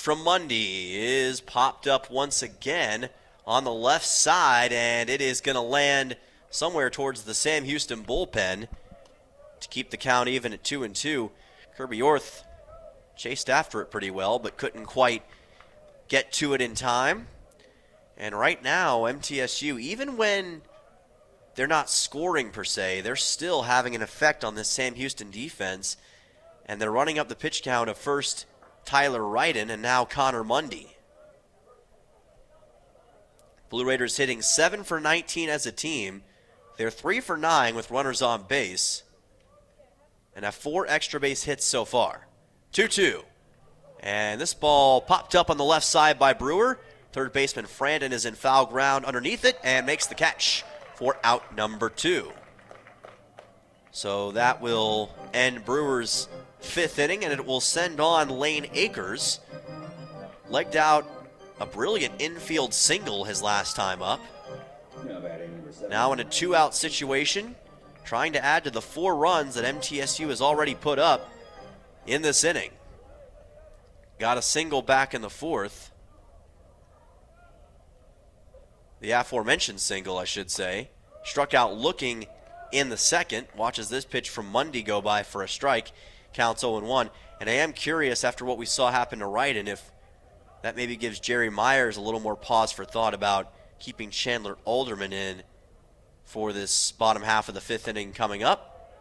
from Mundy is popped up once again on the left side, and it is going to land somewhere towards the Sam Houston bullpen to keep the count even at 2-2. Kirby Orth chased after it pretty well, but couldn't quite get to it in time. And right now, MTSU, even when they're not scoring per se, they're still having an effect on this Sam Houston defense. And they're running up the pitch count of first Tyler Ryden and now Connor Mundy. Blue Raiders hitting 7 for 19 as a team. They're 3 for 9 with runners on base and have 4 extra base hits so far. 2-2. And this ball popped up on the left side by Brewer. Third baseman Frandon is in foul ground underneath it and makes the catch for out number 2. So that will end Brewer's 5th inning, and it will send on Lane Akers. Legged out a brilliant infield single his last time up. Now in a 2-out situation, trying to add to the 4 runs that MTSU has already put up in this inning. Got a single back in the 4th. The aforementioned single, I should say. Struck out looking in the 2nd. Watches this pitch from Mundy go by for a strike. Counts 0-1. And I am curious, after what we saw happen to Ryden, if that maybe gives Jerry Myers a little more pause for thought about keeping Chandler Alderman in for this bottom half of the 5th inning coming up.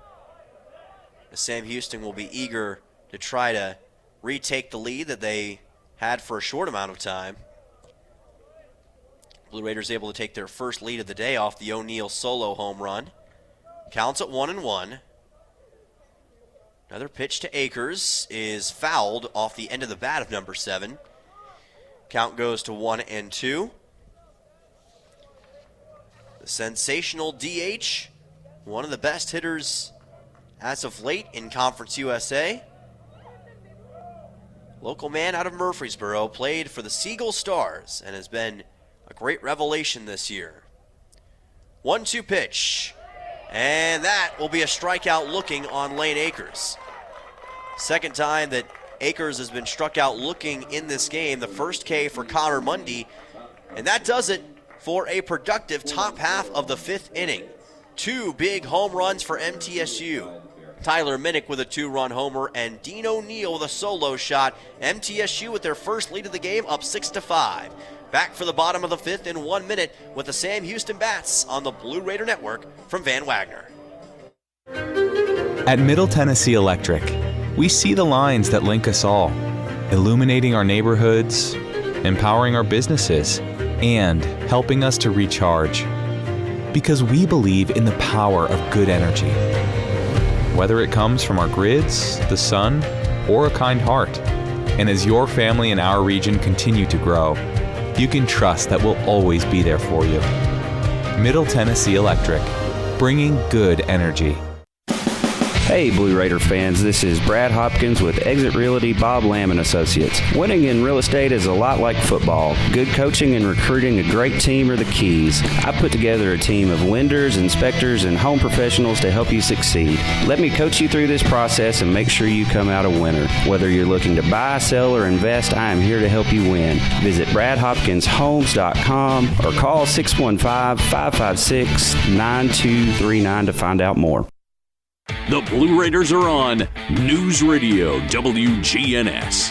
Sam Houston will be eager to try to retake the lead that they had for a short amount of time. Blue Raiders able to take their first lead of the day off the O'Neal solo home run. Counts at 1-1. Another pitch to Akers is fouled off the end of the bat of number 7. Count goes to 1-2. The sensational DH, one of the best hitters as of late in Conference USA. Local man out of Murfreesboro, played for the Seagull Stars and has been a great revelation this year. 1-2 pitch. And that will be a strikeout looking on Lane Akers. Second time that Akers has been struck out looking in this game. The first K for Connor Mundy. And that does it for a productive top half of the 5th inning. 2 big home runs for MTSU. Tyler Minnick with a 2-run homer and Dean O'Neal with a solo shot. MTSU with their first lead of the game, up 6-5. Back for the bottom of the 5th in 1 minute with the Sam Houston Bats on the Blue Raider Network from Van Wagner. At Middle Tennessee Electric, we see the lines that link us all, illuminating our neighborhoods, empowering our businesses, and helping us to recharge. Because we believe in the power of good energy. Whether it comes from our grids, the sun, or a kind heart. And as your family and our region continue to grow, you can trust that we'll always be there for you. Middle Tennessee Electric, bringing good energy. Hey Blue Raider fans, this is Brad Hopkins with Exit Realty Bob Lamb & Associates. Winning in real estate is a lot like football. Good coaching and recruiting a great team are the keys. I put together a team of lenders, inspectors, and home professionals to help you succeed. Let me coach you through this process and make sure you come out a winner. Whether you're looking to buy, sell, or invest, I am here to help you win. Visit BradHopkinsHomes.com or call 615-556-9239 to find out more. The Blue Raiders are on News Radio WGNS.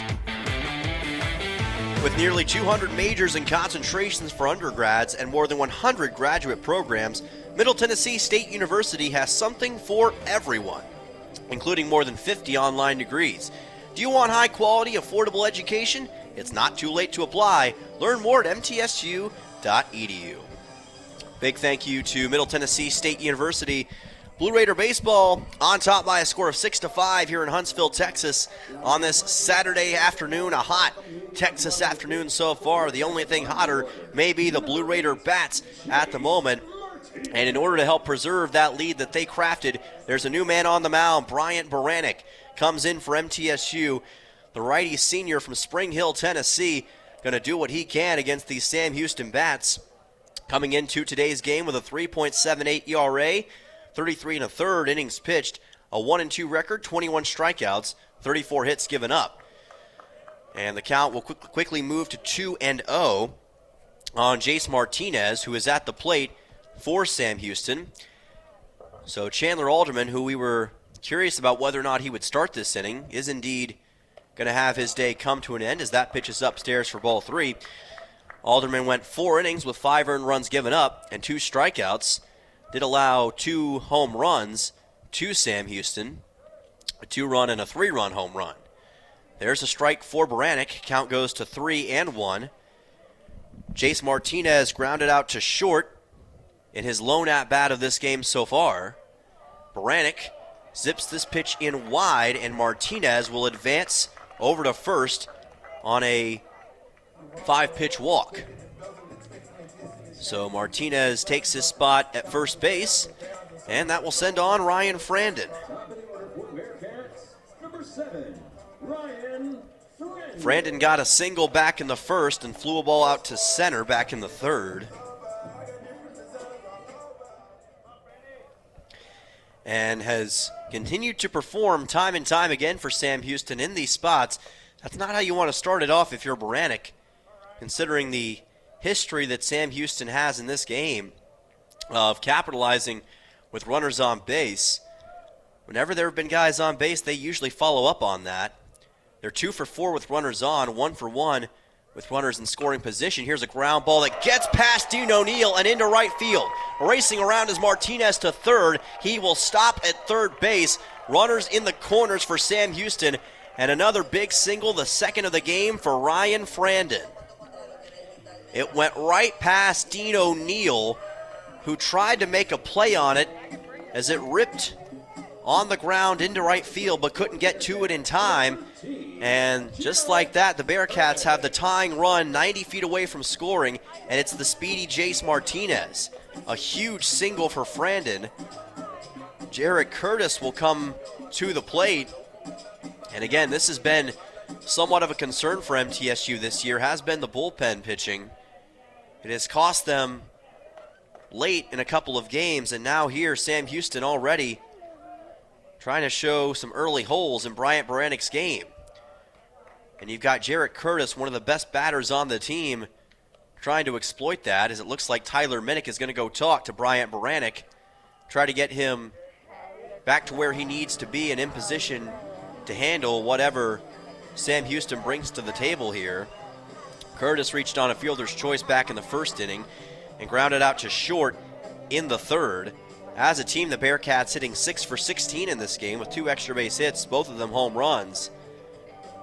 With nearly 200 majors and concentrations for undergrads and more than 100 graduate programs, Middle Tennessee State University has something for everyone, including more than 50 online degrees. Do you want high-quality, affordable education? It's not too late to apply. Learn more at mtsu.edu. Big thank you to Middle Tennessee State University. Blue Raider baseball on top by a score of 6-5 here in Huntsville, Texas on this Saturday afternoon. A hot Texas afternoon so far. The only thing hotter may be the Blue Raider bats at the moment. And in order to help preserve that lead that they crafted, there's a new man on the mound. Bryant Baranek comes in for MTSU. The righty senior from Spring Hill, Tennessee, going to do what he can against these Sam Houston bats. Coming into today's game with a 3.78 ERA. 33 1/3 innings pitched, a 1-2 record, 21 strikeouts, 34 hits given up. And the count will quickly move to 2-0 on Jace Martinez, who is at the plate for Sam Houston. So Chandler Alderman, who we were curious about whether or not he would start this inning, is indeed going to have his day come to an end as that pitch is upstairs for ball 3. Alderman went 4 innings with 5 earned runs given up and 2 strikeouts. Did allow 2 home runs to Sam Houston, a 2-run and a 3-run home run. There's a strike for Baranek. Count goes to 3-1. Jace Martinez grounded out to short in his lone at-bat of this game so far. Baranek zips this pitch in wide, and Martinez will advance over to first on a 5-pitch walk. So Martinez takes his spot at first base, and that will send on Ryan Frandon. Frandon got a single back in the first and flew a ball out to center back in the third. And has continued to perform time and time again for Sam Houston in these spots. That's not how you want to start it off if you're Baranek, considering the history that Sam Houston has in this game of capitalizing with runners on base. Whenever there have been guys on base, they usually follow up on that. They're 2 for 4 with runners on, 1 for 1 with runners in scoring position. Here's a ground ball that gets past Dean O'Neill and into right field. Racing around is Martinez to third. He will stop at third base. Runners in the corners for Sam Houston. And another big single, the second of the game for Ryan Frandon. It went right past Dean O'Neill, who tried to make a play on it as it ripped on the ground into right field but couldn't get to it in time. And just like that, the Bearcats have the tying run 90 feet away from scoring, and it's the speedy Jace Martinez. A huge single for Frandon. Jarrett Curtis will come to the plate. And again, this has been somewhat of a concern for MTSU this year, has been the bullpen pitching. It has cost them late in a couple of games, and now here, Sam Houston already trying to show some early holes in Bryant Baranek's game. And you've got Jarrett Curtis, one of the best batters on the team, trying to exploit that, as it looks like Tyler Minnick is going to go talk to Bryant Baranek, try to get him back to where he needs to be and in position to handle whatever Sam Houston brings to the table here. Curtis reached on a fielder's choice back in the first inning and grounded out to short in the third. As a team, the Bearcats hitting 6 for 16 in this game with 2 extra base hits, both of them home runs.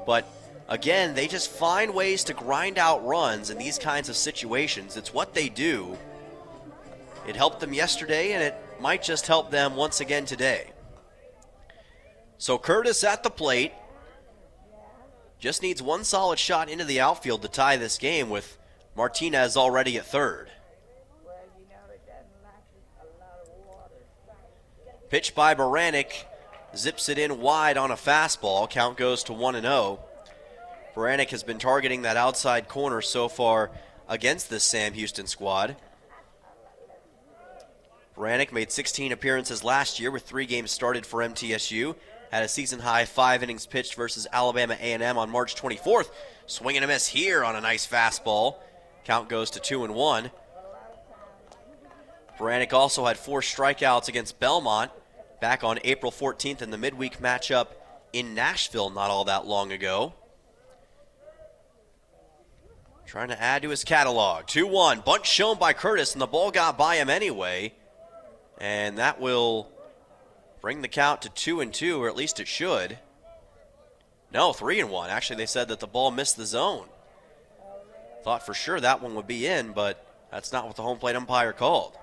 But again, they just find ways to grind out runs in these kinds of situations. It's what they do. It helped them yesterday, and it might just help them once again today. So Curtis at the plate. Just needs one solid shot into the outfield to tie this game, with Martinez already at third. Pitch by Baranek, zips it in wide on a fastball. Count goes to 1-0. Baranek has been targeting that outside corner so far against this Sam Houston squad. Baranek made 16 appearances last year with 3 games started for MTSU. Had a season-high 5 innings pitched versus Alabama A&M on March 24th. Swing and a miss here on a nice fastball. Count goes to 2-1. Baranek also had 4 strikeouts against Belmont back on April 14th in the midweek matchup in Nashville not all that long ago. Trying to add to his catalog. 2-1. Bunt shown by Curtis, and the ball got by him anyway. And that will bring the count to 2-2, or at least it should. No, 3-1. Actually, they said that the ball missed the zone. Thought for sure that one would be in, but that's not what the home plate umpire called.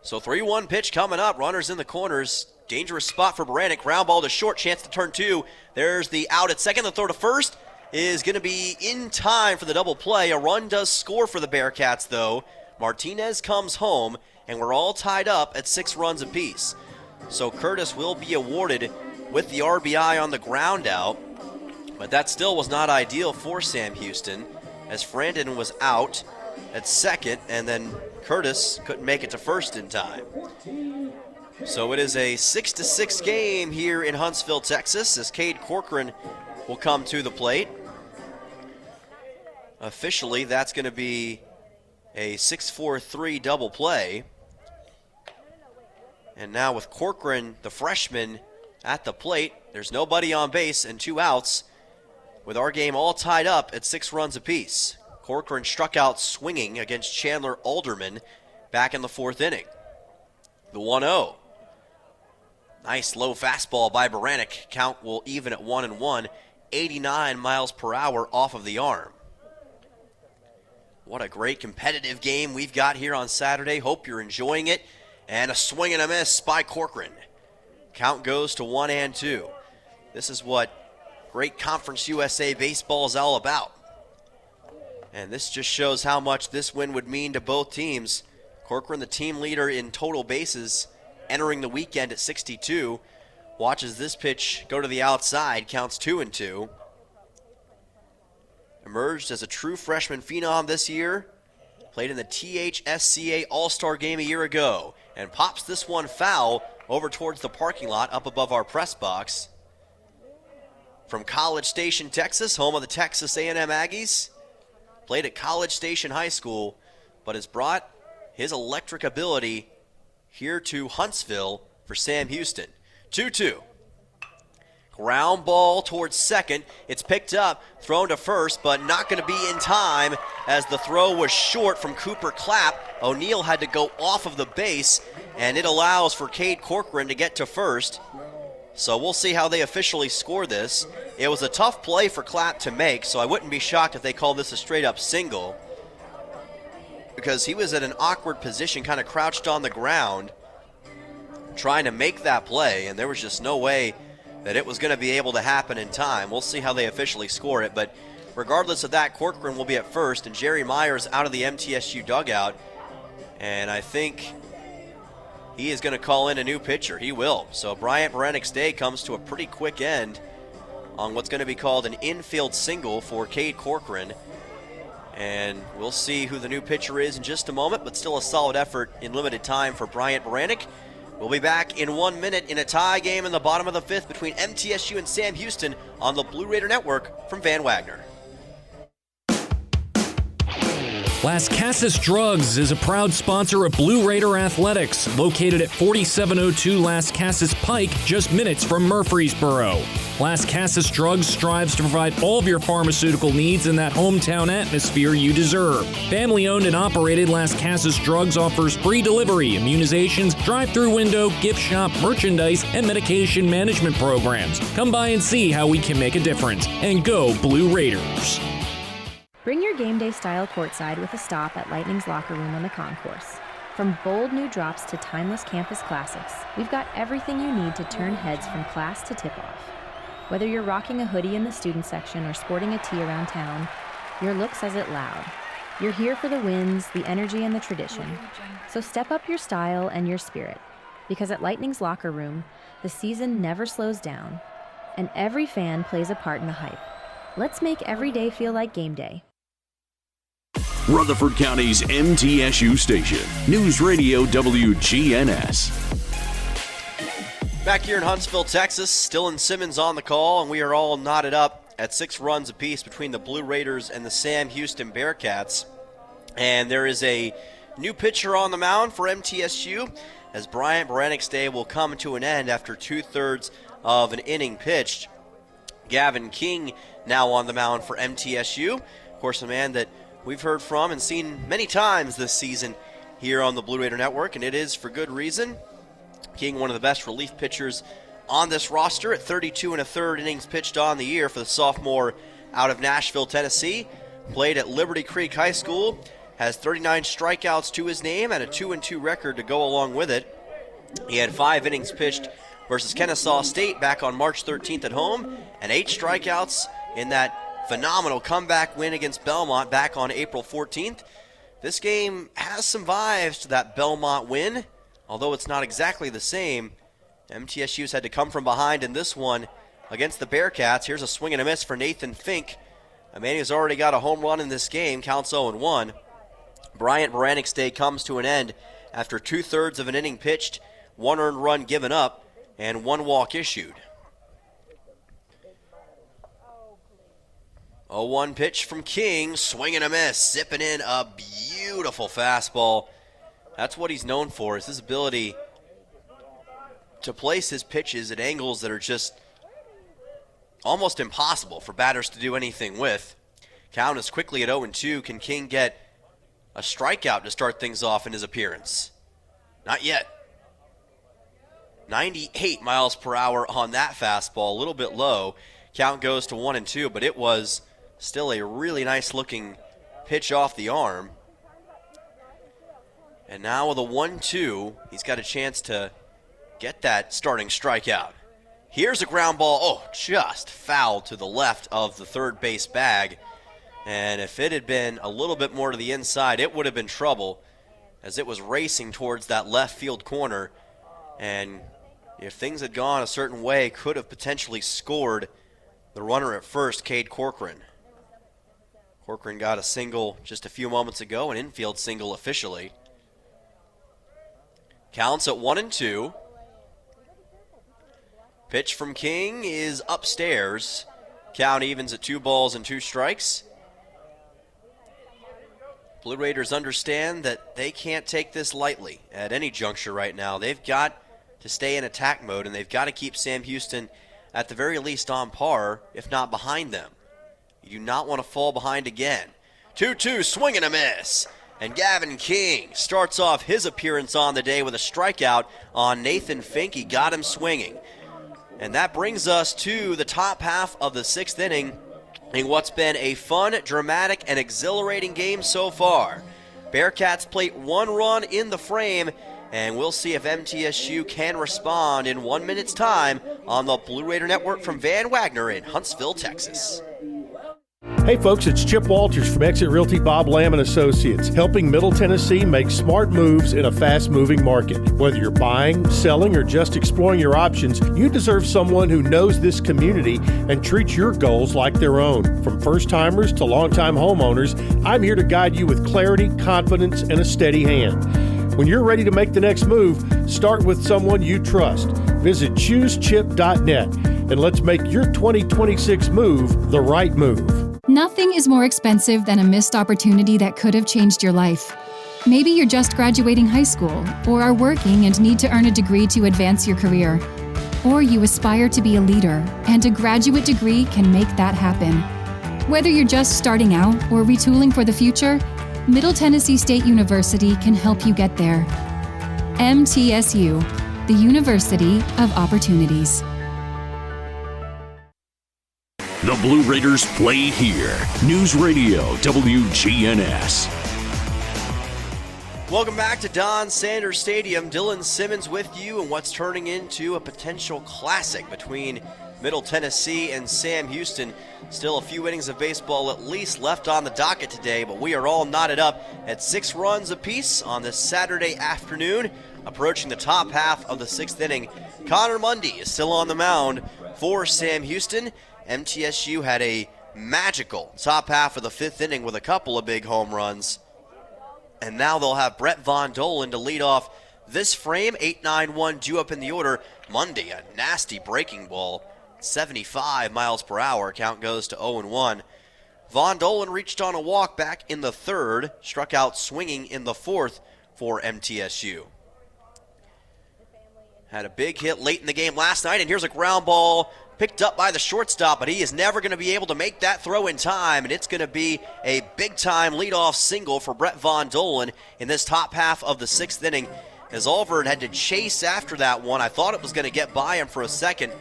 So 3-1 pitch coming up. Runners in the corners. Dangerous spot for Baranek. Ground ball to short. Chance to turn 2. There's the out at second. The throw to first is going to be in time for the double play. A run does score for the Bearcats, though. Martinez comes home, and we're all tied up at 6 runs apiece. So Curtis will be awarded with the RBI on the ground out, but that still was not ideal for Sam Houston, as Frandon was out at second, and then Curtis couldn't make it to first in time. So it is a 6-6 game here in Huntsville, Texas, as Cade Corcoran will come to the plate. Officially, that's going to be a 6-4-3 double play. And now with Corcoran, the freshman, at the plate, there's nobody on base and 2 outs, with our game all tied up at 6 runs apiece. Corcoran struck out swinging against Chandler Alderman back in the 4th inning. The 1-0. Nice low fastball by Baranek. Count will even at 1-1. 89 miles per hour off of the arm. What a great competitive game we've got here on Saturday. Hope you're enjoying it. And a swing and a miss by Corcoran. Count goes to 1-2. This is what great Conference USA baseball is all about. And this just shows how much this win would mean to both teams. Corcoran, the team leader in total bases, entering the weekend at 62. Watches this pitch go to the outside, counts 2-2. Emerged as a true freshman phenom this year. Played in the THSCA All-Star Game a year ago. And pops this one foul over towards the parking lot up above our press box. From College Station, Texas, home of the Texas A&M Aggies. Played at College Station High School, but has brought his electric ability here to Huntsville for Sam Houston. 2-2. Ground ball towards second. It's picked up, thrown to first, but not going to be in time as the throw was short from Cooper Clapp. O'Neal had to go off of the base, and it allows for Cade Corcoran to get to first. So we'll see how they officially score this. It was a tough play for Clapp to make, so I wouldn't be shocked if they call this a straight-up single, because he was at an awkward position, kind of crouched on the ground, trying to make that play, and there was just no way that it was going to be able to happen in time. We'll see how they officially score it, but regardless of that, Corcoran will be at first, and Jerry Myers out of the MTSU dugout, and I think he is going to call in a new pitcher. He will. So Bryant Berenek's day comes to a pretty quick end on what's going to be called an infield single for Cade Corcoran, and we'll see who the new pitcher is in just a moment, but still a solid effort in limited time for Bryant Berenek. We'll be back in 1 minute in a tie game in the bottom of the 5th between MTSU and Sam Houston on the Blue Raider Network from Van Wagner. Las Casas Drugs is a proud sponsor of Blue Raider Athletics, located at 4702 Las Casas Pike, just minutes from Murfreesboro. Las Casas Drugs strives to provide all of your pharmaceutical needs in that hometown atmosphere you deserve. Family-owned and operated, Las Casas Drugs offers free delivery, immunizations, drive-through window, gift shop, merchandise, and medication management programs. Come by and see how we can make a difference. And go Blue Raiders! Bring your game day style courtside with a stop at Lightning's Locker Room on the concourse. From bold new drops to timeless campus classics, we've got everything you need to turn heads from class to tip-off. Whether you're rocking a hoodie in the student section or sporting a tee around town, your look says it loud. You're here for the wins, the energy, and the tradition. So step up your style and your spirit, because at Lightning's Locker Room, the season never slows down, and every fan plays a part in the hype. Let's make every day feel like game day. Rutherford County's MTSU station, News Radio WGNS. Back here in Huntsville, Texas, Dylan Simmons on the call, and we are all knotted up at 6 runs apiece between the Blue Raiders and the Sam Houston Bearcats. And there is a new pitcher on the mound for MTSU, as Bryant Berenek's day will come to an end after 2/3 of an inning pitched. Gavin King now on the mound for MTSU. Of course, a man that we've heard from and seen many times this season here on the Blue Raider Network, and it is for good reason. King, one of the best relief pitchers on this roster at 32 1/3 innings pitched on the year for the sophomore out of Nashville, Tennessee. Played at Liberty Creek High School, has 39 strikeouts to his name and a 2-2 record to go along with it. He had 5 innings pitched versus Kennesaw State back on March 13th at home, and 8 strikeouts in that phenomenal comeback win against Belmont back on April 14th. This game has some vibes to that Belmont win, although it's not exactly the same. MTSU's had to come from behind in this one against the Bearcats. Here's a swing and a miss for Nathan Fink, a man who's already got a home run in this game, counts 0-1. Bryant Berenek's day comes to an end after 2/3 of an inning pitched, 1 earned run given up, and 1 walk issued. 0-1 pitch from King, swing and a miss, zipping in a beautiful fastball. That's what he's known for, is his ability to place his pitches at angles that are just almost impossible for batters to do anything with. Count is quickly at 0-2. Can King get a strikeout to start things off in his appearance? Not yet. 98 miles per hour on that fastball, a little bit low. Count goes to 1-2, but it was still a really nice looking pitch off the arm. And now with a 1-2, he's got a chance to get that starting strikeout. Here's a ground ball, just fouled to the left of the third base bag. And if it had been a little bit more to the inside, it would have been trouble, as it was racing towards that left field corner. And if things had gone a certain way, could have potentially scored the runner at first, Cade Corcoran. Corcoran got a single just a few moments ago, an infield single officially. Counts at 1-2. Pitch from King is upstairs. Count evens at 2 balls and 2 strikes. Blue Raiders understand that they can't take this lightly at any juncture right now. They've got to stay in attack mode, and they've got to keep Sam Houston at the very least on par, if not behind them. You do not want to fall behind again. 2-2, swing and a miss. And Gavin King starts off his appearance on the day with a strikeout on Nathan Fink. He got him swinging. And that brings us to the top half of the 6th inning in what's been a fun, dramatic, and exhilarating game so far. Bearcats plate 1 run in the frame, and we'll see if MTSU can respond in 1 minute's time on the Blue Raider Network from Van Wagner in Huntsville, Texas. Hey folks, it's Chip Walters from Exit Realty Bob Lamb & Associates, helping Middle Tennessee make smart moves in a fast-moving market. Whether you're buying, selling, or just exploring your options, you deserve someone who knows this community and treats your goals like their own. From first-timers to long-time homeowners, I'm here to guide you with clarity, confidence, and a steady hand. When you're ready to make the next move, start with someone you trust. Visit ChooseChip.net and let's make your 2026 move the right move. Nothing is more expensive than a missed opportunity that could have changed your life. Maybe you're just graduating high school, or are working and need to earn a degree to advance your career. Or you aspire to be a leader, and a graduate degree can make that happen. Whether you're just starting out or retooling for the future, Middle Tennessee State University can help you get there. MTSU, the University of Opportunities. The Blue Raiders play here. News Radio WGNS. Welcome back to Don Sanders Stadium. Dylan Simmons with you, and what's turning into a potential classic between Middle Tennessee and Sam Houston. Still a few innings of baseball at least left on the docket today, but we are all knotted up at 6 runs apiece on this Saturday afternoon. Approaching the top half of the 6th inning, Connor Mundy is still on the mound for Sam Houston. MTSU had a magical top half of the 5th inning with a couple of big home runs. And now they'll have Brett Von Dolan to lead off this frame. 8-9-1 due up in the order. Mundy, a nasty breaking ball. 75 miles per hour. Count goes to 0-1. Von Dolan reached on a walk back in the 3rd. Struck out swinging in the 4th for MTSU. Had a big hit late in the game last night, and here's a ground ball picked up by the shortstop, but he is never going to be able to make that throw in time, and it's going to be a big-time leadoff single for Brett Von Dolan in this top half of the 6th inning, as Alvord had to chase after that one. I thought it was going to get by him for a second.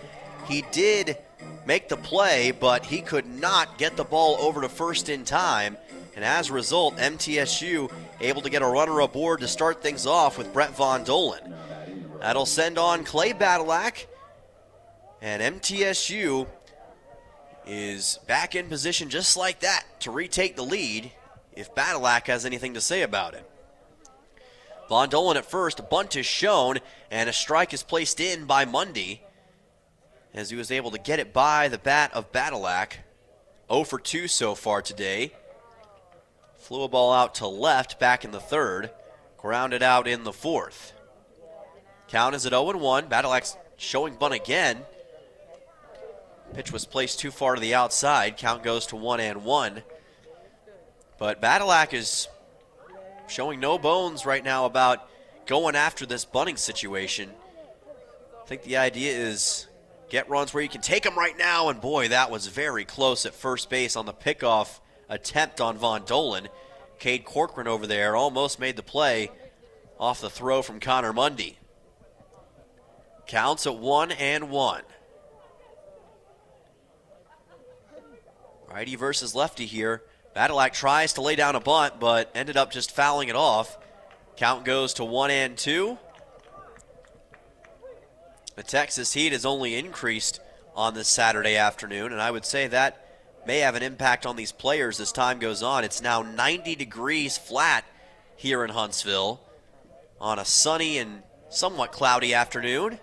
He did make the play, but he could not get the ball over to first in time, and as a result, MTSU able to get a runner aboard to start things off with Brett Von Dolan. That'll send on Clay Badalak, and MTSU is back in position just like that to retake the lead if Badalak has anything to say about it. Von Dolan at first, a bunt is shown, and a strike is placed in by Mundy as he was able to get it by the bat of Badalak. 0 for 2 so far today. Flew a ball out to left back in the 3rd, grounded out in the 4th. Count is at 0-1. Badalak's showing bunt again. Pitch was placed too far to the outside. Count goes to 1-1. But Badilak is showing no bones right now about going after this bunting situation. I think the idea is get runs where you can take them right now, and boy, that was very close at first base on the pickoff attempt on Von Dolan. Cade Corcoran over there almost made the play off the throw from Connor Mundy. Counts at 1-1. Righty versus lefty here. Badilak tries to lay down a bunt, but ended up just fouling it off. Count goes to 1-2. The Texas heat has only increased on this Saturday afternoon, and I would say that may have an impact on these players as time goes on. It's now 90 degrees flat here in Huntsville on a sunny and somewhat cloudy afternoon.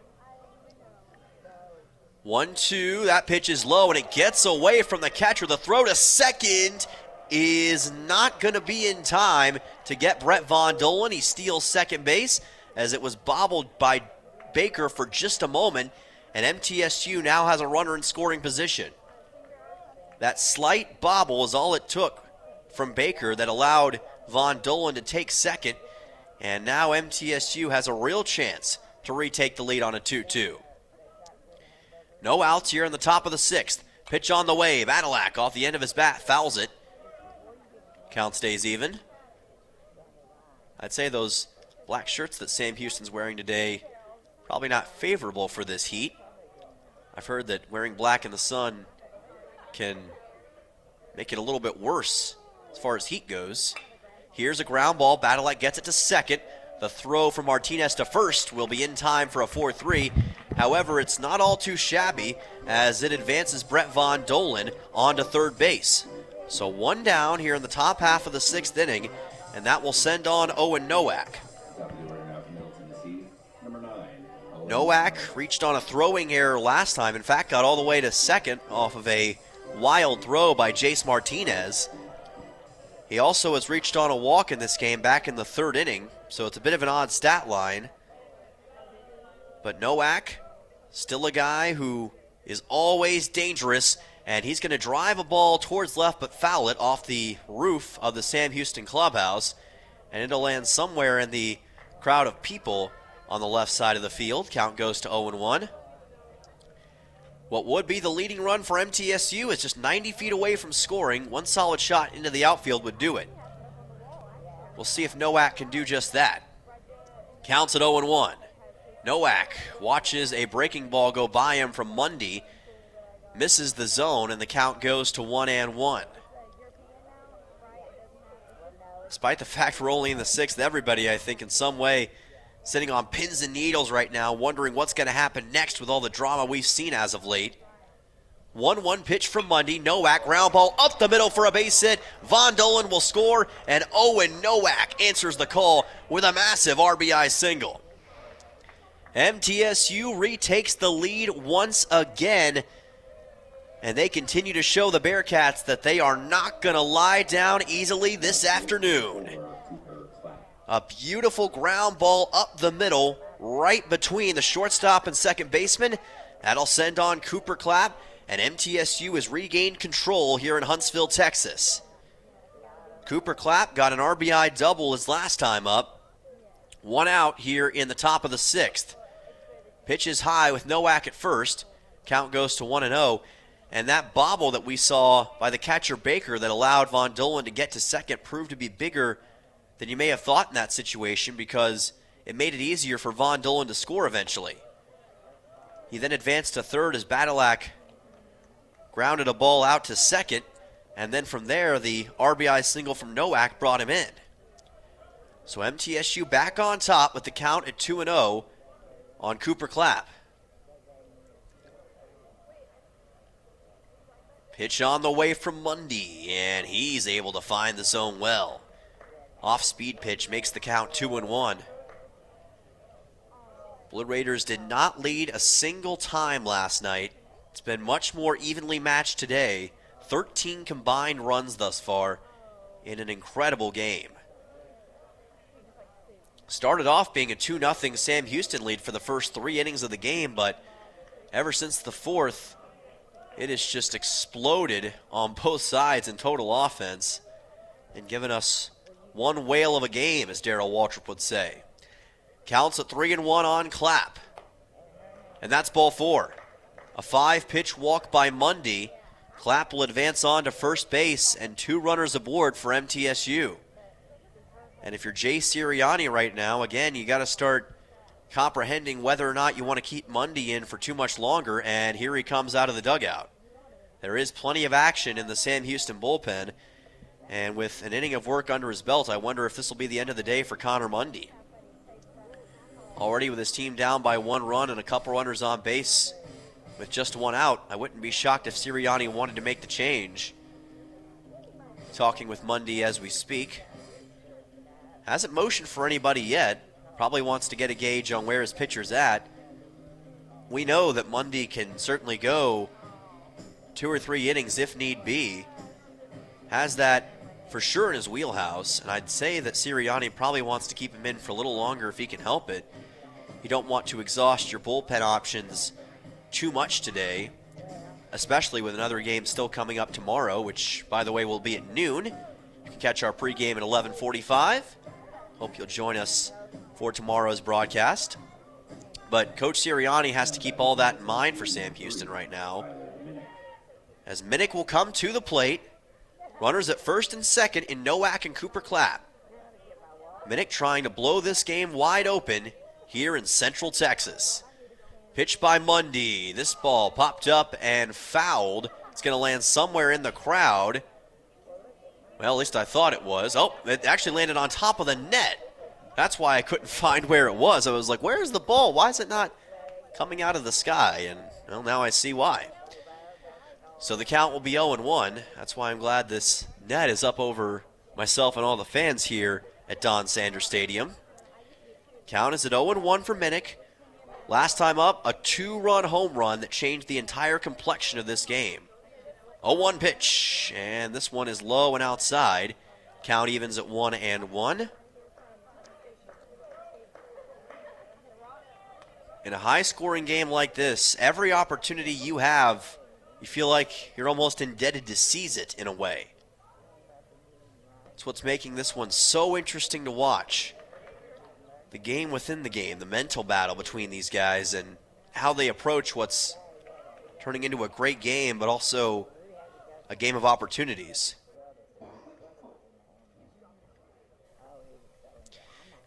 1-2, that pitch is low, and it gets away from the catcher. The throw to second is not going to be in time to get Brett Von Dolan. He steals second base as it was bobbled by Baker for just a moment, and MTSU now has a runner in scoring position. That slight bobble is all it took from Baker that allowed Von Dolan to take second, and now MTSU has a real chance to retake the lead on a 2-2. No outs here in the top of the sixth. Pitch on the way. Badilak off the end of his bat fouls it. Count stays even. I'd say those black shirts that Sam Houston's wearing today probably not favorable for this heat. I've heard that wearing black in the sun can make it a little bit worse as far as heat goes. Here's a ground ball. Badilak gets it to second. The throw from Martinez to first will be in time for a 4-3. However, it's not all too shabby as it advances Brett Von Dolan onto third base. So one down here in the top half of the sixth inning, and that will send on Owen Nowak. Nowak reached on a throwing error last time. In fact, got all the way to second off of a wild throw by Jace Martinez. He also has reached on a walk in this game back in the third inning, so it's a bit of an odd stat line. But Nowak, still a guy who is always dangerous, and he's going to drive a ball towards left but foul it off the roof of the Sam Houston clubhouse, and it'll land somewhere in the crowd of people on the left side of the field. Count goes to 0-1. What would be the leading run for MTSU is just 90 feet away from scoring. One solid shot into the outfield would do it. We'll see if Nowak can do just that. Counts at 0-1. Nowak watches a breaking ball go by him from Mundy. Misses the zone, and the count goes to 1-1. Despite the fact we're only in the sixth, everybody, I think, in some way sitting on pins and needles right now, wondering what's going to happen next with all the drama we've seen as of late. 1-1 pitch from Mundy. Nowak, ground ball up the middle for a base hit. Von Dolan will score, and Owen Nowak answers the call with a massive RBI single. MTSU retakes the lead once again, and they continue to show the Bearcats that they are not going to lie down easily this afternoon. A beautiful ground ball up the middle, right between the shortstop and second baseman. That'll send on Cooper Clapp, and MTSU has regained control here in Huntsville, Texas. Cooper Clapp got an RBI double his last time up. One out here in the top of the sixth. Pitch is high with Nowak at first. Count goes to 1-0. And that bobble that we saw by the catcher Baker that allowed Von Dolan to get to second proved to be bigger than you may have thought in that situation, because it made it easier for Von Dolan to score eventually. He then advanced to third as Badilak grounded a ball out to second, and then from there the RBI single from Nowak brought him in. So MTSU back on top with the count at 2-0 on Cooper Clapp. Pitch on the way from Mundy, and he's able to find the zone well. Off-speed pitch makes the count 2-1. Blue Raiders did not lead a single time last night. It's been much more evenly matched today. 13 combined runs thus far in an incredible game. Started off being a 2-0 Sam Houston lead for the first 3 innings of the game, but ever since the fourth, It has just exploded on both sides in total offense and given us one whale of a game, as Darrell Waltrip would say. Counts at 3-1 on Clapp. And that's ball 4. A 5-pitch walk by Mundy. Clapp will advance on to first base and 2 runners aboard for MTSU. And if you're Jay Sirianni right now, again, you got to start comprehending whether or not you want to keep Mundy in for too much longer, and here he comes out of the dugout. There is plenty of action in the Sam Houston bullpen, and with an inning of work under his belt, I wonder if this will be the end of the day for Connor Mundy. Already with his team down by 1 run and a couple runners on base with just 1 out, I wouldn't be shocked if Sirianni wanted to make the change. Talking with Mundy as we speak. Hasn't motioned for anybody yet. Probably wants to get a gauge on where his pitcher's at. We know that Mundy can certainly go 2 or 3 innings if need be. Has that for sure in his wheelhouse, and I'd say that Sirianni probably wants to keep him in for a little longer if he can help it. You don't want to exhaust your bullpen options too much today, especially with another game still coming up tomorrow, which, by the way, will be at noon. You can catch our pregame at 11:45. Hope you'll join us for tomorrow's broadcast. But Coach Sirianni has to keep all that in mind for Sam Houston right now, as Minnick will come to the plate. Runners at first and second in Nowak and Cooper Clapp. Minnick trying to blow this game wide open here in Central Texas. Pitch by Mundy. This ball popped up and fouled. It's going to land somewhere in the crowd. Well, at least I thought it was. Oh, it actually landed on top of the net. That's why I couldn't find where it was. I was like, where's the ball? Why is it not coming out of the sky? And, well, now I see why. So the count will be 0-1. That's why I'm glad this net is up over myself and all the fans here at Don Sanders Stadium. Count is at 0-1 for Minnick. Last time up, a 2-run home run that changed the entire complexion of this game. 0-1 pitch, and this one is low and outside. Count evens at 1-1. In a high-scoring game like this, every opportunity you have, you feel like you're almost indebted to seize it in a way. It's what's making this one so interesting to watch. The game within the game, the mental battle between these guys and how they approach what's turning into a great game, but also a game of opportunities.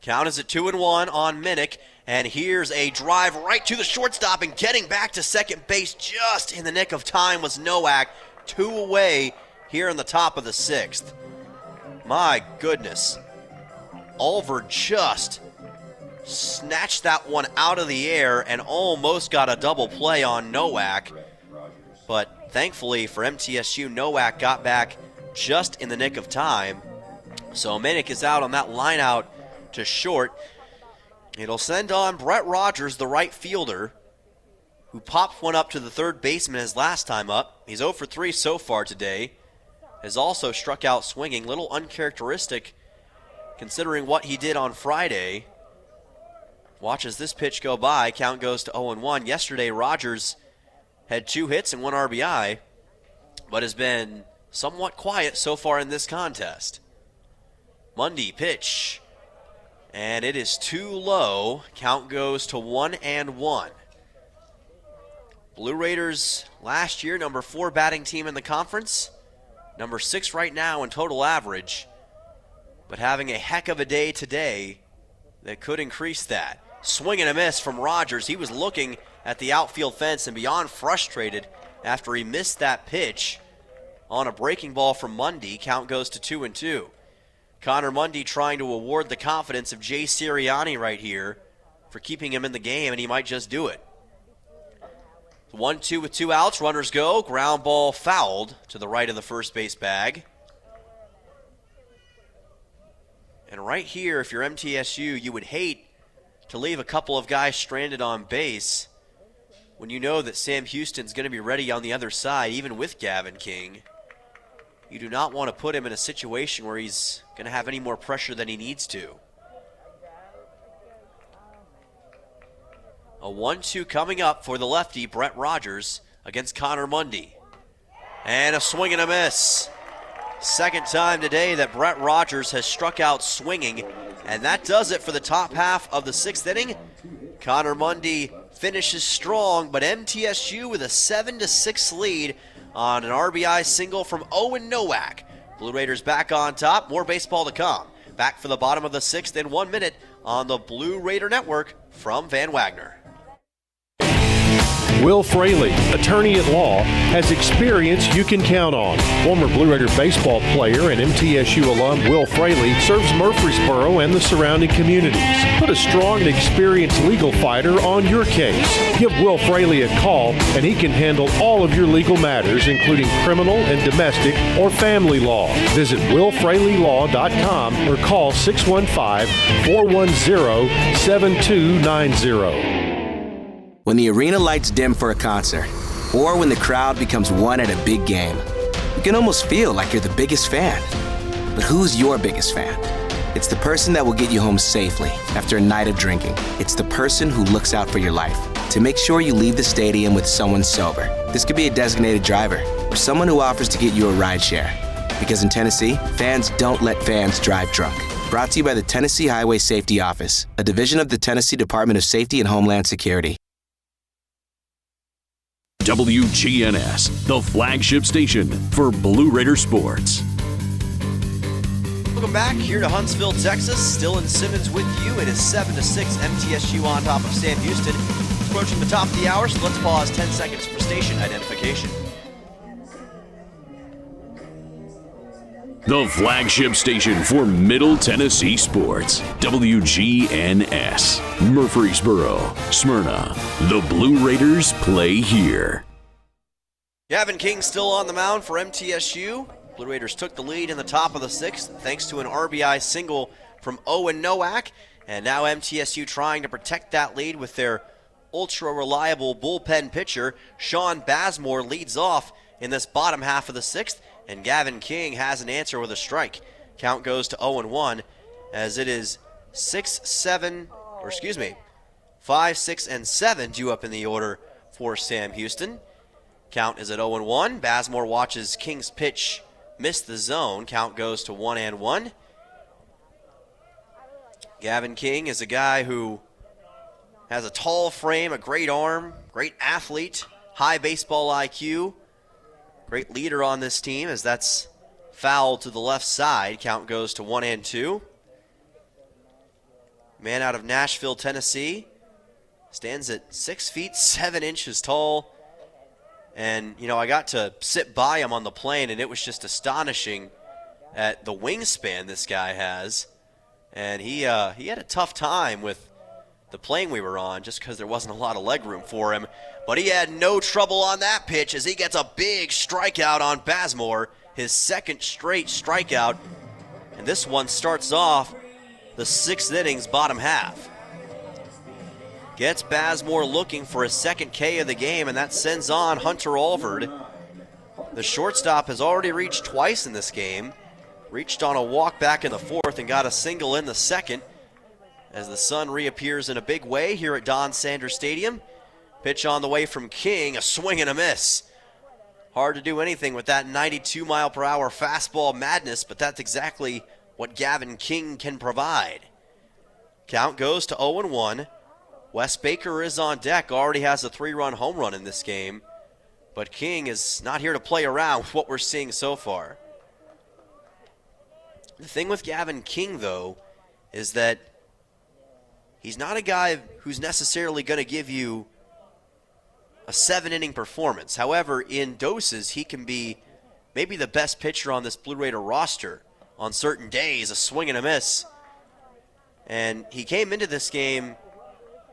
Count is at 2-1 on Minnick, and here's a drive right to the shortstop, and getting back to second base just in the nick of time was Nowak. 2 away here in the top of the 6th. My goodness. Ulver just snatched that one out of the air and almost got a double play on Nowak. But thankfully for MTSU, Nowak got back just in the nick of time. So Minnick is out on that line out to short. It'll send on Brett Rogers, the right fielder, who popped one up to the third baseman his last time up. He's 0 for 3 so far today. Has also struck out swinging. Little uncharacteristic considering what he did on Friday. Watch as this pitch go by. Count goes to 0-1. Yesterday, Rogers had 2 hits and 1 RBI, but has been somewhat quiet so far in this contest. Mundy pitch, and it is too low. Count goes to 1-1. Blue Raiders last year, number 4 batting team in the conference, number 6 right now in total average, but having a heck of a day today that could increase that. Swing and a miss from Rogers. He was looking at the outfield fence and beyond frustrated after he missed that pitch on a breaking ball from Mundy. Count goes to 2-2. Connor Mundy trying to award the confidence of Jay Sirianni right here for keeping him in the game, and he might just do it. 1-2 with 2 outs. Runners go. Ground ball fouled to the right of the first base bag. And right here, if you're MTSU, you would hate to leave a couple of guys stranded on base when you know that Sam Houston's going to be ready on the other side, even with Gavin King. You do not want to put him in a situation where he's going to have any more pressure than he needs to. A 1-2 coming up for the lefty, Brett Rogers, against Connor Mundy. And a swing and a miss. Second time today that Brett Rogers has struck out swinging, and that does it for the top half of the 6th inning. Connor Mundy finishes strong, but MTSU with a 7-6 lead on an RBI single from Owen Nowak. Blue Raiders back on top. More baseball to come. Back for the bottom of the 6th in 1 minute on the Blue Raider Network from Van Wagner. Will Fraley, attorney at law, has experience you can count on. Former Blue Raider baseball player and MTSU alum Will Fraley serves Murfreesboro and the surrounding communities. Put a strong and experienced legal fighter on your case. Give Will Fraley a call and he can handle all of your legal matters, including criminal and domestic or family law. Visit willfraleylaw.com or call 615-410-7290. When the arena lights dim for a concert, or when the crowd becomes one at a big game, you can almost feel like you're the biggest fan. But who's your biggest fan? It's the person that will get you home safely after a night of drinking. It's the person who looks out for your life to make sure you leave the stadium with someone sober. This could be a designated driver or someone who offers to get you a ride share. Because in Tennessee, fans don't let fans drive drunk. Brought to you by the Tennessee Highway Safety Office, a division of the Tennessee Department of Safety and Homeland Security. WGNS, the flagship station for Blue Raider sports. Welcome back here to Huntsville, Texas. Still in Simmons with you. It is 7-6. MTSU on top of Sam Houston. Approaching the top of the hour, so let's pause 10 seconds for station identification. The flagship station for Middle Tennessee sports. WGNS. Murfreesboro, Smyrna. The Blue Raiders play here. Gavin King still on the mound for MTSU. Blue Raiders took the lead in the top of the 6th thanks to an RBI single from Owen Nowak. And now MTSU trying to protect that lead with their ultra-reliable bullpen pitcher. Sean Bazemore leads off in this bottom half of the 6th. And Gavin King has an answer with a strike. Count goes to 0-1 as it is 5, 6, and 7 due up in the order for Sam Houston. Count is at 0-1. Bazemore watches King's pitch miss the zone. Count goes to 1-1. Gavin King is a guy who has a tall frame, a great arm, great athlete, high baseball IQ. Great leader on this team as that's foul to the left side. Count goes to 1-2. Man out of Nashville, Tennessee. Stands at 6 feet, 7 inches tall. And, I got to sit by him on the plane, and it was just astonishing at the wingspan this guy has. And he had a tough time with the plane we were on just because there wasn't a lot of leg room for him. But he had no trouble on that pitch as he gets a big strikeout on Bazemore, his second straight strikeout. And this one starts off the 6th inning's bottom half. Gets Bazemore looking for his second K of the game, and that sends on Hunter Alvord. The shortstop has already reached twice in this game. Reached on a walk back in the 4th and got a single in the 2nd. As the sun reappears in a big way here at Don Sanders Stadium. Pitch on the way from King, a swing and a miss. Hard to do anything with that 92-mile-per-hour fastball madness, but that's exactly what Gavin King can provide. Count goes to 0-1. Wes Baker is on deck, already has a 3-run home run in this game. But King is not here to play around with what we're seeing so far. The thing with Gavin King, though, is that he's not a guy who's necessarily going to give you a 7-inning performance. However, in doses, he can be maybe the best pitcher on this Blue Raider roster. On certain days, a swing and a miss. And he came into this game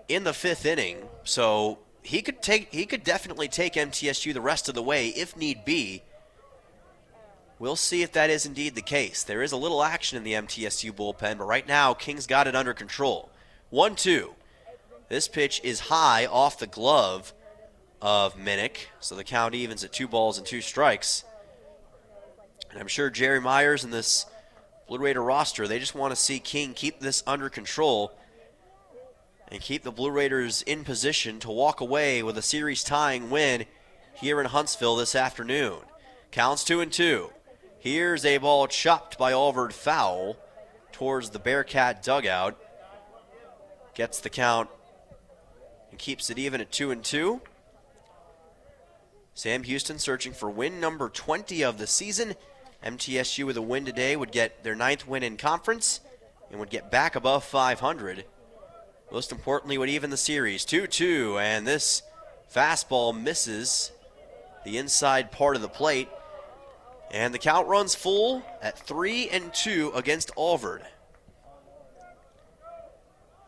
in the 5th inning, so he could definitely take MTSU the rest of the way if need be. We'll see if that is indeed the case. There is a little action in the MTSU bullpen, but right now, King's got it under control. 1-2. This pitch is high off the glove of Minnick, so the count evens at 2 balls and 2 strikes. And I'm sure Jerry Myers and this Blue Raider roster, they just want to see King keep this under control and keep the Blue Raiders in position to walk away with a series-tying win here in Huntsville this afternoon. Counts 2-2. Here's a ball chopped by Alvord, foul towards the Bearcat dugout. Gets the count and keeps it even at 2-2. Sam Houston searching for win number 20 of the season. MTSU with a win today would get their 9th win in conference and would get back above 500. Most importantly, would even the series. 2-2, and this fastball misses the inside part of the plate. And the count runs full at 3-2 against Alvord.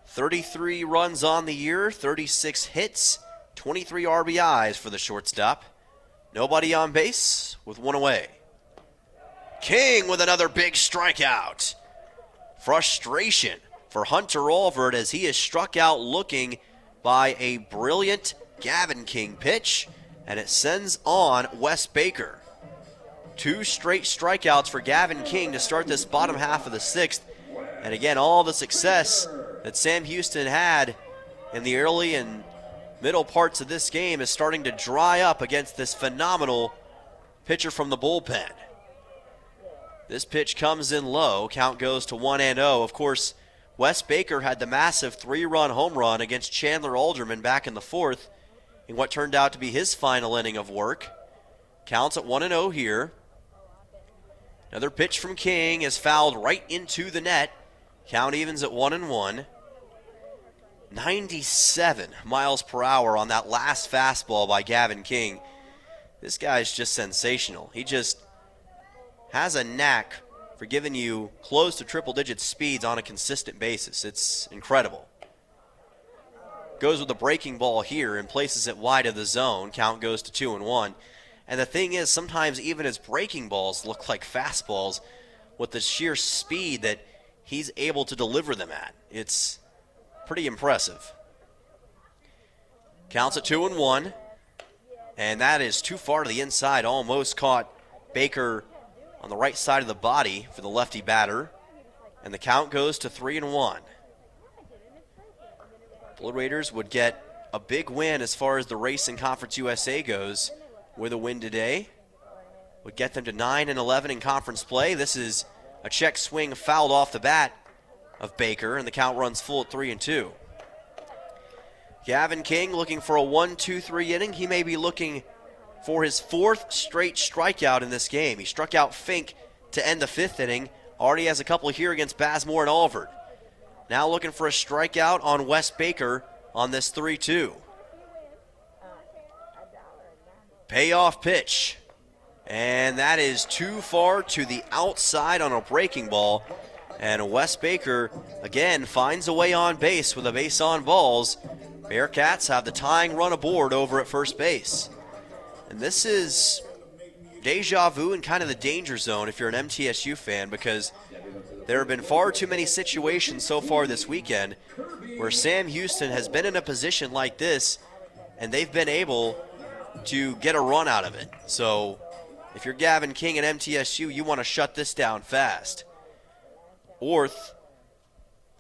33 runs on the year, 36 hits, 23 RBIs for the shortstop. Nobody on base with one away. King with another big strikeout. Frustration for Hunter Alvord as he is struck out looking by a brilliant Gavin King pitch, and it sends on Wes Baker. 2 straight strikeouts for Gavin King to start this bottom half of the 6th. And again, all the success that Sam Houston had in the early and middle parts of this game is starting to dry up against this phenomenal pitcher from the bullpen. This pitch comes in low. Count goes to 1-0. Of course, Wes Baker had the massive 3-run home run against Chandler Alderman back in the 4th in what turned out to be his final inning of work. Counts at 1-0 here. Another pitch from King is fouled right into the net. Count evens at 1-1. 97 miles per hour on that last fastball by Gavin King. This guy's just sensational. He just has a knack for giving you close to triple-digit speeds on a consistent basis. It's incredible. Goes with a breaking ball here and places it wide of the zone. Count goes to 2-1. And the thing is, sometimes even his breaking balls look like fastballs with the sheer speed that he's able to deliver them at. It's pretty impressive. Counts at 2-1. And that is too far to the inside. Almost caught Baker on the right side of the body for the lefty batter. And the count goes to 3-1. Blue Raiders would get a big win as far as the race in Conference USA goes with a win today. Would get them to 9-11 in conference play. This is a check swing fouled off the bat of Baker, and the count runs full at 3-2. Gavin King looking for a 1-2-3 inning. He may be looking for his 4th straight strikeout in this game. He struck out Fink to end the 5th inning. Already has a couple here against Bazemore and Alvord. Now looking for a strikeout on Wes Baker on this 3-2. Payoff pitch. And that is too far to the outside on a breaking ball. And Wes Baker, again, finds a way on base with a base on balls. Bearcats have the tying run aboard over at first base. And this is deja vu and kind of the danger zone if you're an MTSU fan, because there have been far too many situations so far this weekend where Sam Houston has been in a position like this and they've been able to get a run out of it. So if you're Gavin King and MTSU, you want to shut this down fast. Orth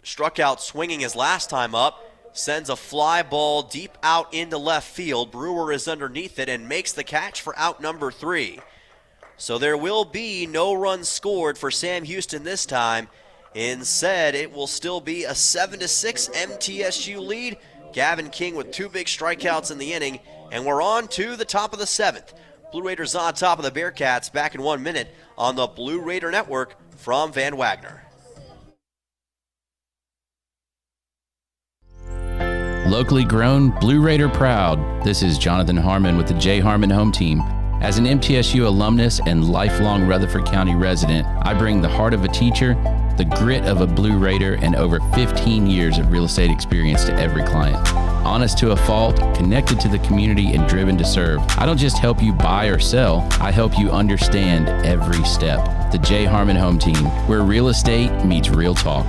struck out swinging his last time up, sends a fly ball deep out into left field. Brewer is underneath it and makes the catch for out number 3. So there will be no runs scored for Sam Houston this time. Instead, it will still be a 7-6 MTSU lead. Gavin King with 2 big strikeouts in the inning, and we're on to the top of the 7th. Blue Raiders on top of the Bearcats back in 1 minute on the Blue Raider Network from Van Wagner. Locally grown, Blue Raider proud. This is Jonathan Harmon with the J. Harmon Home Team. As an MTSU alumnus and lifelong Rutherford County resident, I bring the heart of a teacher, the grit of a Blue Raider, and over 15 years of real estate experience to every client. Honest to a fault, connected to the community, and driven to serve. I don't just help you buy or sell, I help you understand every step. The J. Harmon Home Team, where real estate meets real talk.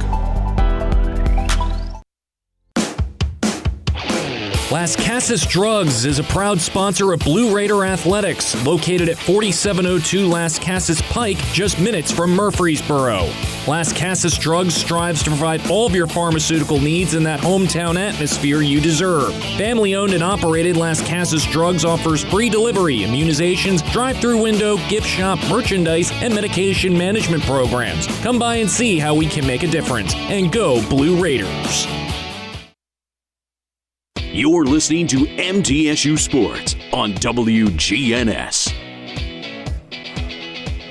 Las Casas Drugs is a proud sponsor of Blue Raider Athletics, located at 4702 Las Casas Pike, just minutes from Murfreesboro. Las Casas Drugs strives to provide all of your pharmaceutical needs in that hometown atmosphere you deserve. Family-owned and operated, Las Casas Drugs offers free delivery, immunizations, drive-through window, gift shop, merchandise, and medication management programs. Come by and see how we can make a difference. And go Blue Raiders! You're listening to MTSU Sports on WGNS.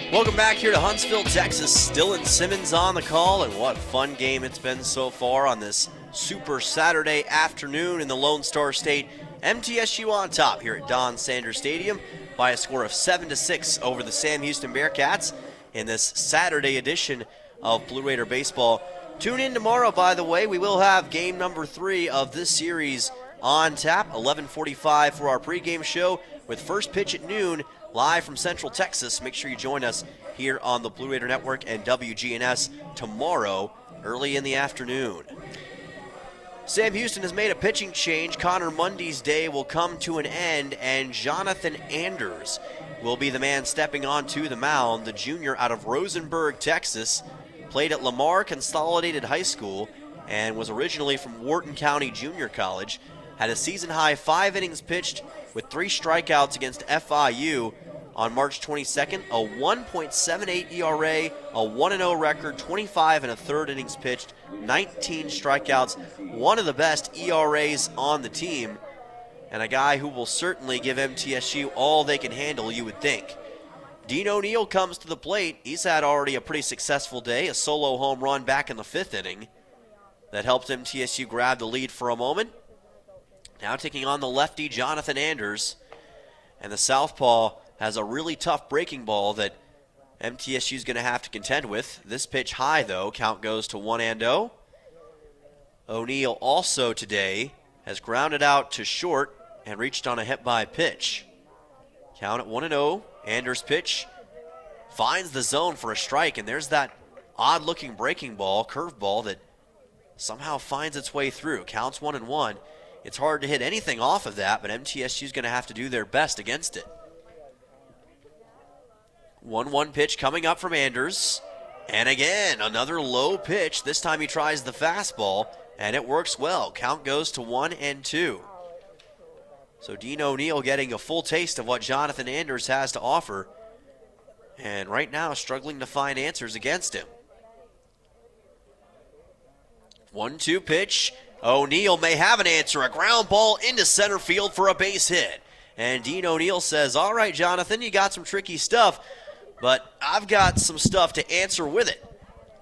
Welcome back here to Huntsville, Texas. Dylan Simmons on the call, and what a fun game it's been so far on this Super Saturday afternoon in the Lone Star State. MTSU on top here at Don Sanders Stadium by a score of 7-6 over the Sam Houston Bearcats in this Saturday edition of Blue Raider Baseball. Tune in tomorrow, by the way. We will have game number 3 of this series on tap, 11:45 for our pregame show with first pitch at noon live from Central Texas. Make sure you join us here on the Blue Raider Network and WGNS tomorrow early in the afternoon. Sam Houston has made a pitching change. Connor Mundy's day will come to an end, and Jonathan Anders will be the man stepping onto the mound. The junior out of Rosenberg, Texas, played at Lamar Consolidated High School and was originally from Wharton County Junior College. Had a season-high 5 innings pitched with 3 strikeouts against FIU on March 22nd, a 1.78 ERA, a 1-0 record, 25 and a third innings pitched, 19 strikeouts, one of the best ERAs on the team, and a guy who will certainly give MTSU all they can handle, you would think. Dean O'Neill comes to the plate. He's had already a pretty successful day, a solo home run back in the 5th inning that helped MTSU grab the lead for a moment. Now taking on the lefty, Jonathan Anders. And the southpaw has a really tough breaking ball that MTSU is going to have to contend with. This pitch high, though. Count goes to 1-0. O'Neill also today has grounded out to short and reached on a hit-by pitch. Count at 1-0. Anders' pitch finds the zone for a strike, and there's that odd-looking breaking ball, curveball, that somehow finds its way through. Counts 1-1. It's hard to hit anything off of that, but MTSU is going to have to do their best against it. 1-1 pitch coming up from Anders. And again, another low pitch. This time he tries the fastball, and it works well. Count goes to 1-2. So Dean O'Neill getting a full taste of what Jonathan Anders has to offer, and right now struggling to find answers against him. 1-2 pitch. O'Neill may have an answer. A ground ball into center field for a base hit. And Dean O'Neill says, all right, Jonathan, you got some tricky stuff, but I've got some stuff to answer with it.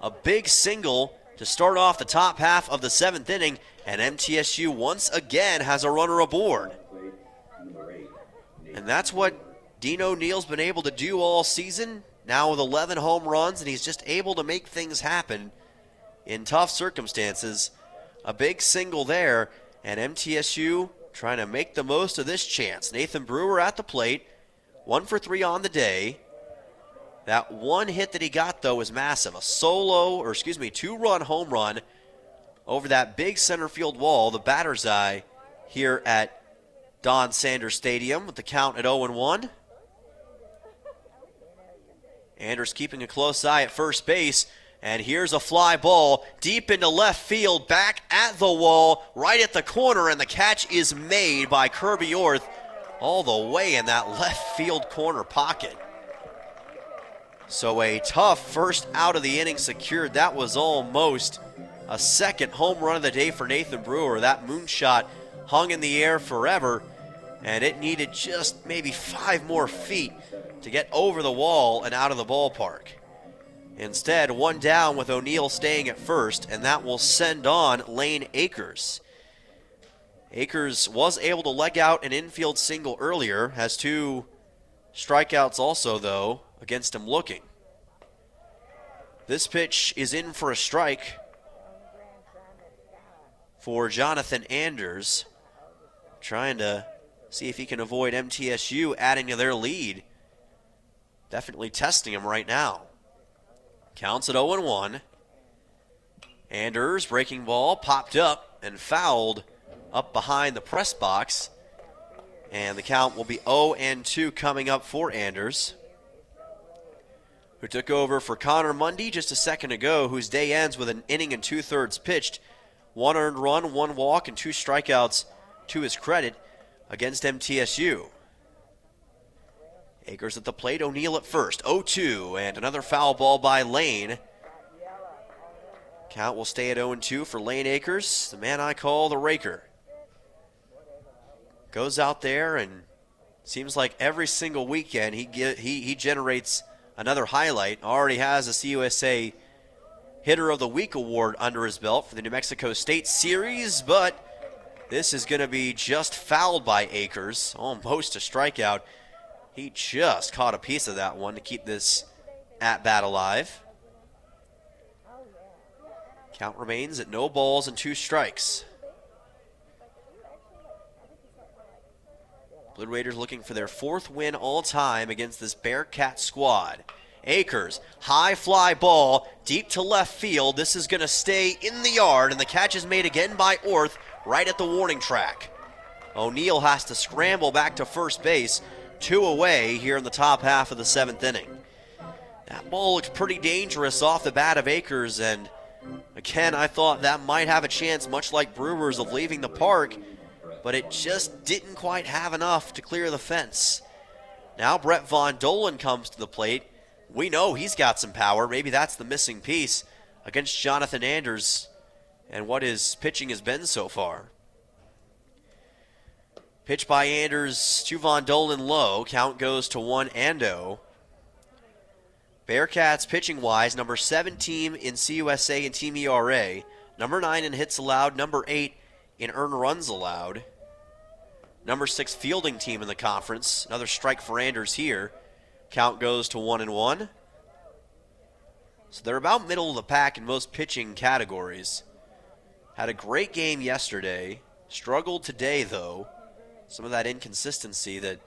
A big single to start off the top half of the 7th inning, and MTSU once again has a runner aboard. And that's what Dean O'Neill's been able to do all season, now with 11 home runs, and he's just able to make things happen in tough circumstances. A big single there, and MTSU trying to make the most of this chance. Nathan Brewer at the plate, 1 for 3 on the day. That one hit that he got, though, was massive. A 2-run home run over that big center field wall, the batter's eye here at Don Sanders Stadium with the count at 0-1. Anders keeping a close eye at first base. And here's a fly ball deep into left field, back at the wall, right at the corner, and the catch is made by Kirby Orth all the way in that left field corner pocket. So a tough first out of the inning secured. That was almost a second home run of the day for Nathan Brewer. That moonshot hung in the air forever, and it needed just maybe 5 more feet to get over the wall and out of the ballpark. Instead, 1 down with O'Neill staying at first, and that will send on Lane Akers. Akers was able to leg out an infield single earlier, has 2 strikeouts also, though, against him looking. This pitch is in for a strike for Jonathan Anders, trying to see if he can avoid MTSU adding to their lead. Definitely testing him right now. Counts at 0-1. Anders, breaking ball, popped up and fouled up behind the press box. And the count will be 0-2 coming up for Anders. who took over for Connor Mundy just a second ago, whose day ends with an inning and 2/3 pitched, 1 earned run, 1 walk, and 2 strikeouts to his credit against MTSU. Akers at the plate, O'Neill at first, 0-2, and another foul ball by Lane. Count will stay at 0-2 for Lane Akers, the man I call the raker. Goes out there and seems like every single weekend he generates another highlight. Already has a CUSA Hitter of the Week award under his belt for the New Mexico State Series, but this is going to be just fouled by Akers, almost a strikeout. He just caught a piece of that one to keep this at-bat alive. Count remains at no balls and 2 strikes. Blue Raiders looking for their 4th win all time against this Bearcat squad. Akers, high fly ball, deep to left field. This is going to stay in the yard, and the catch is made again by Orth right at the warning track. O'Neill has to scramble back to first base, 2 away here in the top half of the 7th inning. That ball looked pretty dangerous off the bat of Akers, and again, I thought that might have a chance, much like Brewers, of leaving the park, but it just didn't quite have enough to clear the fence. Now Brett Von Dolan comes to the plate. We know he's got some power. Maybe that's the missing piece against Jonathan Anders and what his pitching has been so far. Pitch by Anders to Von Dolan low. Count goes to 1-0. Bearcats pitching-wise, number 7 team in CUSA and team ERA, number 9 in hits allowed, number 8 in earned runs allowed, number 6 fielding team in the conference. Another strike for Anders here. Count goes to 1-1. So they're about middle of the pack in most pitching categories. Had a great game yesterday. Struggled today, though. Some of that inconsistency that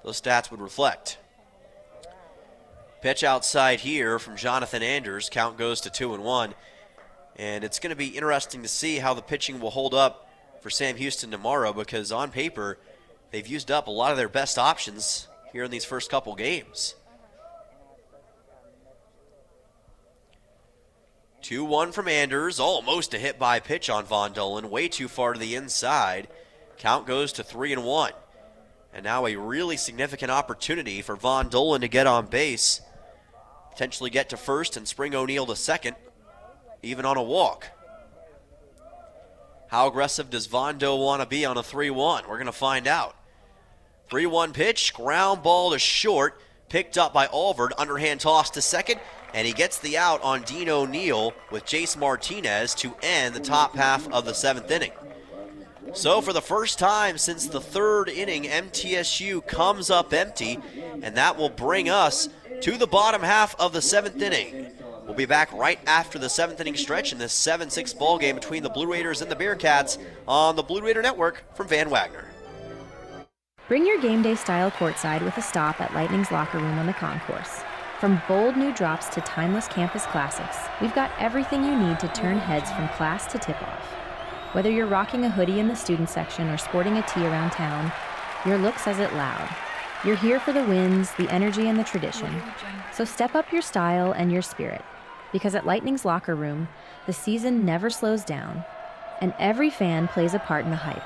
those stats would reflect. Pitch outside here from Jonathan Anders. Count goes to 2-1. And it's going to be interesting to see how the pitching will hold up for Sam Houston tomorrow, because on paper, they've used up a lot of their best options here in these first couple games. 2-1 from Anders. Almost a hit by pitch on Von Dolan. Way too far to the inside. Count goes to 3-1. And now a really significant opportunity for Von Dolan to get on base. Potentially get to first and spring O'Neill to second, even on a walk. How aggressive does Vondo want to be on a 3-1? We're going to find out. 3-1 pitch, ground ball to short, picked up by Alvord, underhand toss to second, and he gets the out on Dean O'Neill with Jace Martinez to end the top half of the 7th inning. So for the first time since the 3rd inning, MTSU comes up empty, and that will bring us to the bottom half of the 7th inning. We'll be back right after the 7th inning stretch in this 7-6 ball game between the Blue Raiders and the Bearcats on the Blue Raider Network from Van Wagner. Bring your game day style courtside with a stop at Lightning's locker room on the concourse. From bold new drops to timeless campus classics, we've got everything you need to turn heads from class to tip-off. Whether you're rocking a hoodie in the student section or sporting a tee around town, your look says it loud. You're here for the wins, the energy, and the tradition. So step up your style and your spirit, because at Lightning's locker room, the season never slows down, and every fan plays a part in the hype.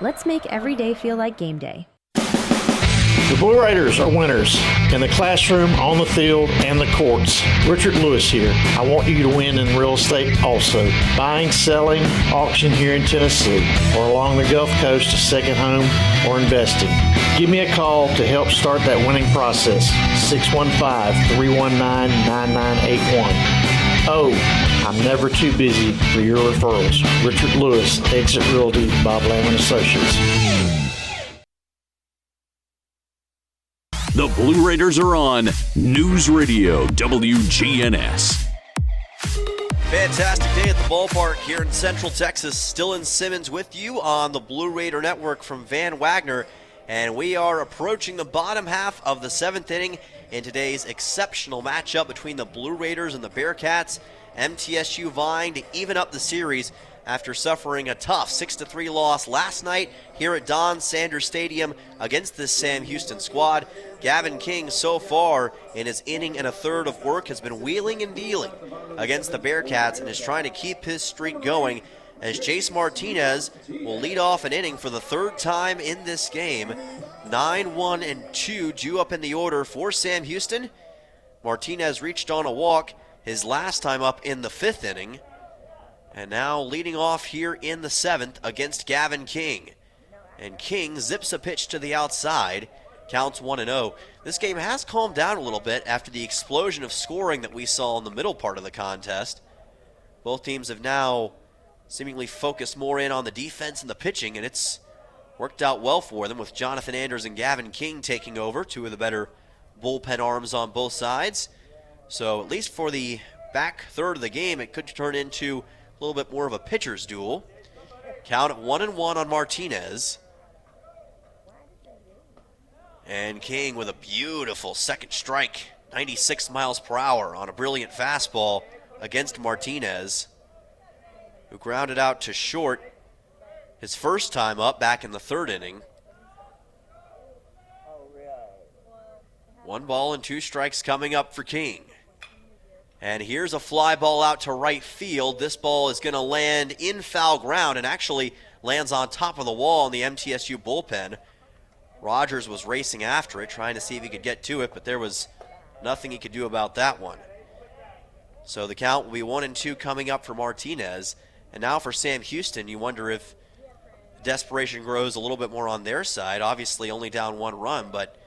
Let's make every day feel like game day. The Blue Raiders are winners in the classroom, on the field, and the courts. Richard Lewis here. I want you to win in real estate also. Buying, selling, auction here in Tennessee, or along the Gulf Coast, a second home, or investing. Give me a call to help start that winning process. 615-319-9981. Oh, I'm never too busy for your referrals. Richard Lewis, Exit Realty, Bob Lamb & Associates. The Blue Raiders are on News Radio WGNS. Fantastic day at the ballpark here in Central Texas. Dylan Simmons with you on the Blue Raider Network from Van Wagner. And we are approaching the bottom half of the 7th inning in today's exceptional matchup between the Blue Raiders and the Bearcats. MTSU vying to even up the series after suffering a tough 6-3 loss last night here at Don Sanders Stadium against this Sam Houston squad. Gavin King, so far in his inning and a third of work, has been wheeling and dealing against the Bearcats and is trying to keep his streak going as Jace Martinez will lead off an inning for the third time in this game. 9-1-2 due up in the order for Sam Houston. Martinez reached on a walk his last time up in the 5th inning. And now leading off here in the 7th against Gavin King. And King zips a pitch to the outside, counts 1-0. This game has calmed down a little bit after the explosion of scoring that we saw in the middle part of the contest. Both teams have now seemingly focused more in on the defense and the pitching, and it's worked out well for them with Jonathan Anders and Gavin King taking over, two of the better bullpen arms on both sides. So at least for the back third of the game, it could turn into a little bit more of a pitcher's duel. Count at 1-1 on Martinez. And King with a beautiful second strike, 96 miles per hour on a brilliant fastball against Martinez, who grounded out to short his first time up back in the 3rd inning. 1 ball and 2 strikes coming up for King. And here's a fly ball out to right field. This ball is going to land in foul ground and actually lands on top of the wall in the MTSU bullpen. Rogers was racing after it, trying to see if he could get to it, but there was nothing he could do about that one. So the count will be 1-2 coming up for Martinez. And now for Sam Houston, you wonder if desperation grows a little bit more on their side. Obviously only down 1 run, but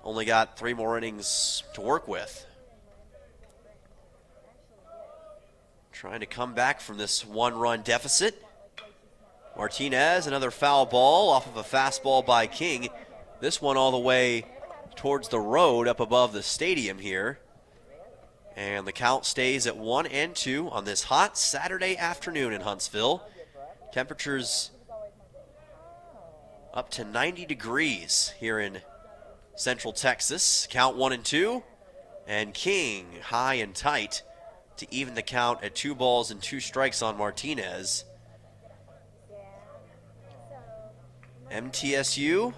only got 3 more innings to work with. Trying to come back from this 1-run deficit. Martinez, another foul ball off of a fastball by King. This one all the way towards the road up above the stadium here. And the count stays at 1-2 on this hot Saturday afternoon in Huntsville. Temperatures up to 90 degrees here in Central Texas. Count 1-2. And King high and tight to even the count at 2 balls and 2 strikes on Martinez. MTSU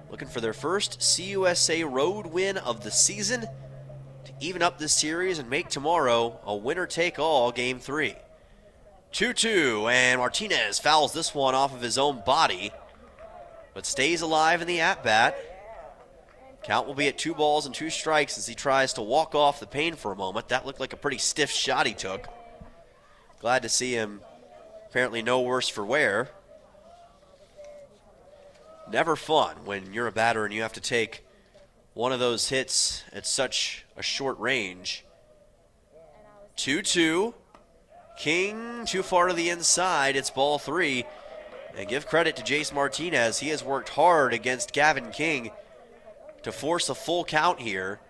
looking for their first CUSA road win of the season to even up this series and make tomorrow a winner-take-all Game 3. 2-2, and Martinez fouls this one off of his own body, but stays alive in the at-bat. Count will be at 2 balls and 2 strikes as he tries to walk off the pain for a moment. That looked like a pretty stiff shot he took. Glad to see him apparently no worse for wear. Never fun when you're a batter and you have to take one of those hits at such a short range. 2-2. King too far to the inside. It's ball 3. And give credit to Jace Martinez. He has worked hard against Gavin King to force a full count here.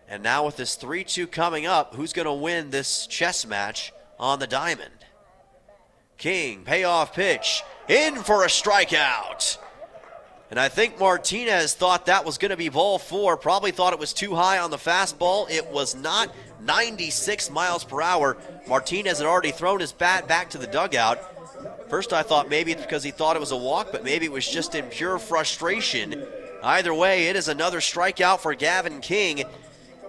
And now with this 3-2 coming up, who's going to win this chess match on the diamond? King, payoff pitch, in for a strikeout. And I think Martinez thought that was going to be ball 4, probably thought it was too high on the fastball. It was not. 96 miles per hour. Martinez had already thrown his bat back to the dugout. First I thought maybe it's because he thought it was a walk, but maybe it was just in pure frustration. Either way, it is another strikeout for Gavin King.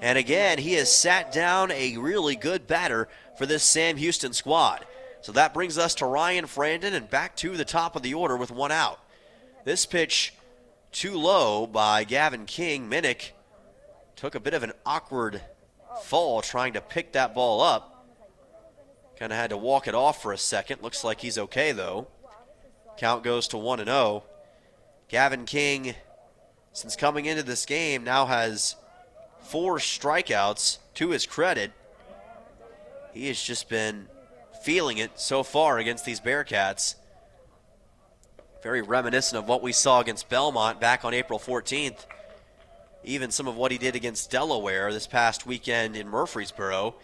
And again, he has sat down a really good batter for this Sam Houston squad. So that brings us to Ryan Frandon and back to the top of the order with 1 out. This pitch too low by Gavin King. Minnick took a bit of an awkward fall trying to pick that ball up. Kind of had to walk it off for a second. Looks like he's okay though. Count goes to 1-0. Gavin King, since coming into this game, now has 4 strikeouts to his credit. He has just been feeling it so far against these Bearcats. Very reminiscent of what we saw against Belmont back on April 14th. Even some of what he did against Delaware this past weekend in Murfreesboro.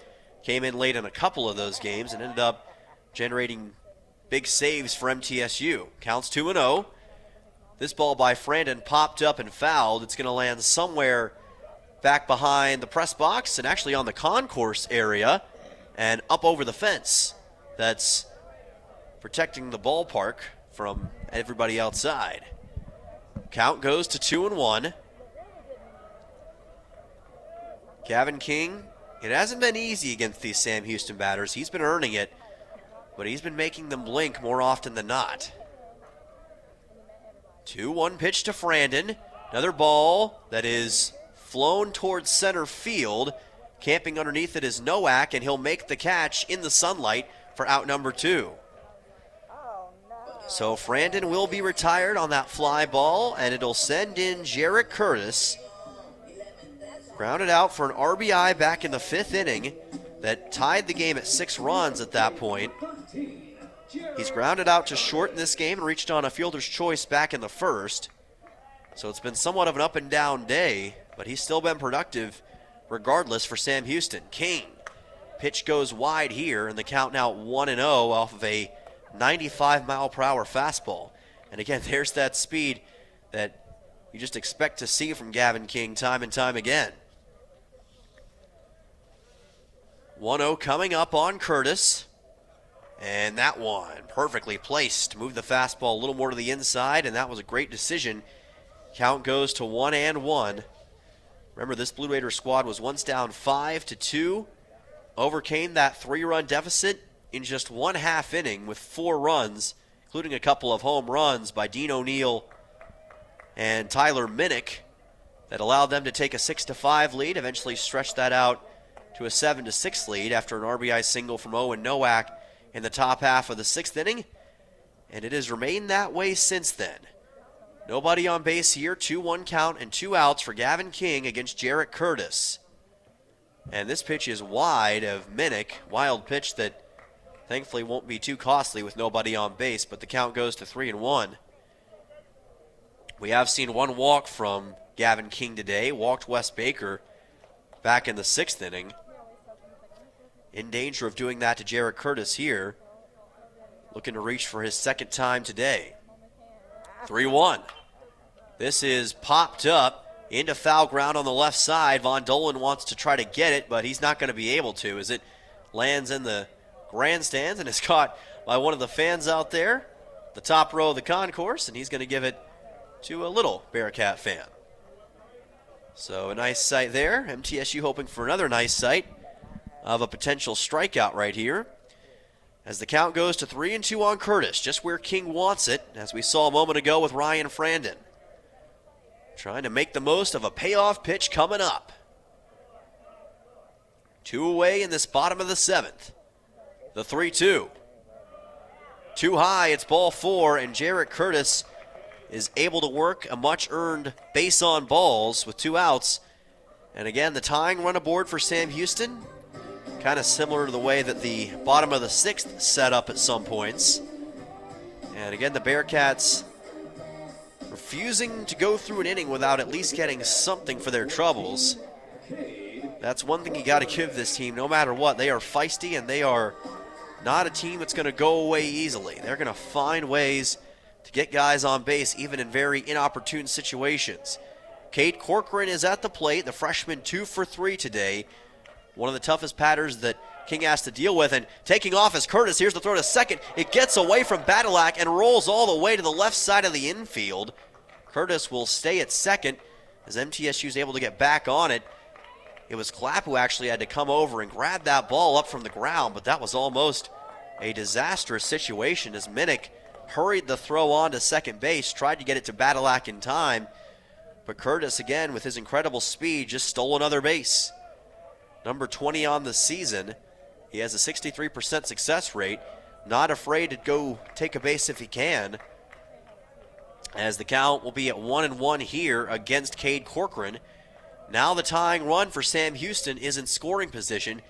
Came in late in a couple of those games and ended up generating big saves for MTSU. Counts 2-0. This ball by Frandon popped up and fouled. It's going to land somewhere back behind the press box and actually on the concourse area. and up over the fence that's protecting the ballpark from everybody outside. Count goes to 2-1. Gavin King, it hasn't been easy against these Sam Houston batters. He's been earning it, but he's been making them blink more often than not. 2-1 pitch to Frandon. Another ball that is flown towards center field. Camping underneath it is Nowak, and he'll make the catch in the sunlight for out number 2. So Frandon will be retired on that fly ball, and it'll send in Jarrett Curtis. Grounded out for an RBI back in the 5th inning that tied the game at 6 runs at that point. He's grounded out to short in this game and reached on a fielder's choice back in the 1st. So it's been somewhat of an up and down day, but he's still been productive regardless for Sam Houston. King, pitch goes wide here, and the count now 1-0 off of a 95-mile-per-hour fastball. And again, there's that speed that you just expect to see from Gavin King time and time again. 1-0 coming up on Curtis. And that one perfectly placed. Moved the fastball a little more to the inside, and that was a great decision. Count goes to 1-1. Remember, this Blue Raider squad was once down 5-2. Overcame that 3-run deficit in just 1/2 inning with 4 runs, including a couple of home runs by Dean O'Neill and Tyler Minnick that allowed them to take a 6-5 lead, eventually stretched that out to a 7-6 lead after an RBI single from Owen Nowak in the top half of the 6th inning, and it has remained that way since then. Nobody on base here, 2-1 count and 2 outs for Gavin King against Jarrett Curtis. And this pitch is wide of Minnick, wild pitch that thankfully won't be too costly with nobody on base, but the count goes to 3-1. We have seen 1 walk from Gavin King today, walked Wes Baker back in the 6th inning. In danger of doing that to Jarrett Curtis here. Looking to reach for his 2nd time today. 3-1. This is popped up into foul ground on the left side. Von Dolan wants to try to get it, but he's not going to be able to as it lands in the grandstands and is caught by one of the fans out there, the top row of the concourse, and he's going to give it to a little Bearcat fan. So a nice sight there. MTSU hoping for another nice sight of a potential strikeout right here. As the count goes to 3-2 on Curtis, just where King wants it, as we saw a moment ago with Ryan Frandon. Trying to make the most of a payoff pitch coming up. 2 away in this bottom of the 7th. The 3-2. Too high, it's ball 4, and Jarrett Curtis is able to work a much-earned base on balls with 2 outs. And again, the tying run aboard for Sam Houston. Kind of similar to the way that the bottom of the 6th set up at some points. And again, the Bearcats refusing to go through an inning without at least getting something for their troubles. That's one thing you got to give this team no matter what. They are feisty, and they are not a team that's going to go away easily. They're going to find ways to get guys on base, even in very inopportune situations. Cade Corcoran is at the plate, the freshman 2 for 3 today. One of the toughest batters that King has to deal with, and taking off is Curtis. Here's the throw to second. It gets away from Badilak and rolls all the way to the left side of the infield. Curtis will stay at second as MTSU is able to get back on it. It was Clapp who actually had to come over and grab that ball up from the ground, but that was almost a disastrous situation as Minnick hurried the throw on to second base, tried to get it to Badilak in time, but Curtis, again, with his incredible speed, just stole another base. Number 20 on the season. He has a 63% success rate. Not afraid to go take a base if he can. As the count will be at 1-1 here against Cade Corcoran. Now the tying run for Sam Houston is in scoring position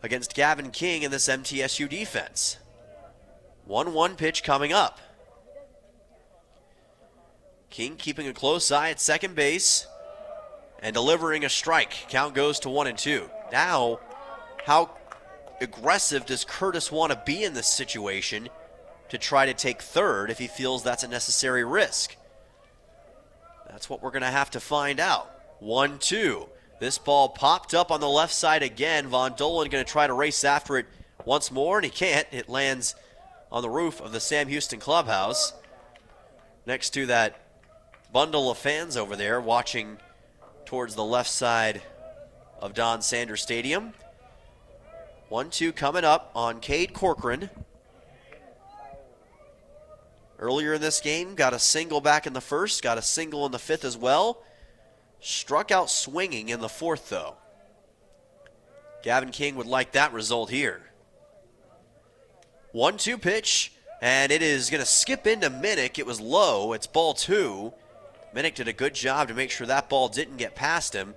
against Gavin King in this MTSU defense. 1-1 pitch coming up. King keeping a close eye at second base and delivering a strike. Count goes to 1-2. Now, how aggressive does Curtis want to be in this situation to try to take third if he feels that's a necessary risk? That's what we're going to have to find out. 1-2. This ball popped up on the left side again. Von Dolan going to try to race after it once more, and he can't. It lands on the roof of the Sam Houston clubhouse next to that bundle of fans over there watching towards the left side of Don Sanders Stadium. 1-2 coming up on Cade Corcoran. Earlier in this game, got a single back in the first, got a single in the fifth as well. Struck out swinging in the fourth, though. Gavin King would like that result here. 1-2 pitch, and it is going to skip into Minnick. It was low. It's ball two. Minnick did a good job to make sure that ball didn't get past him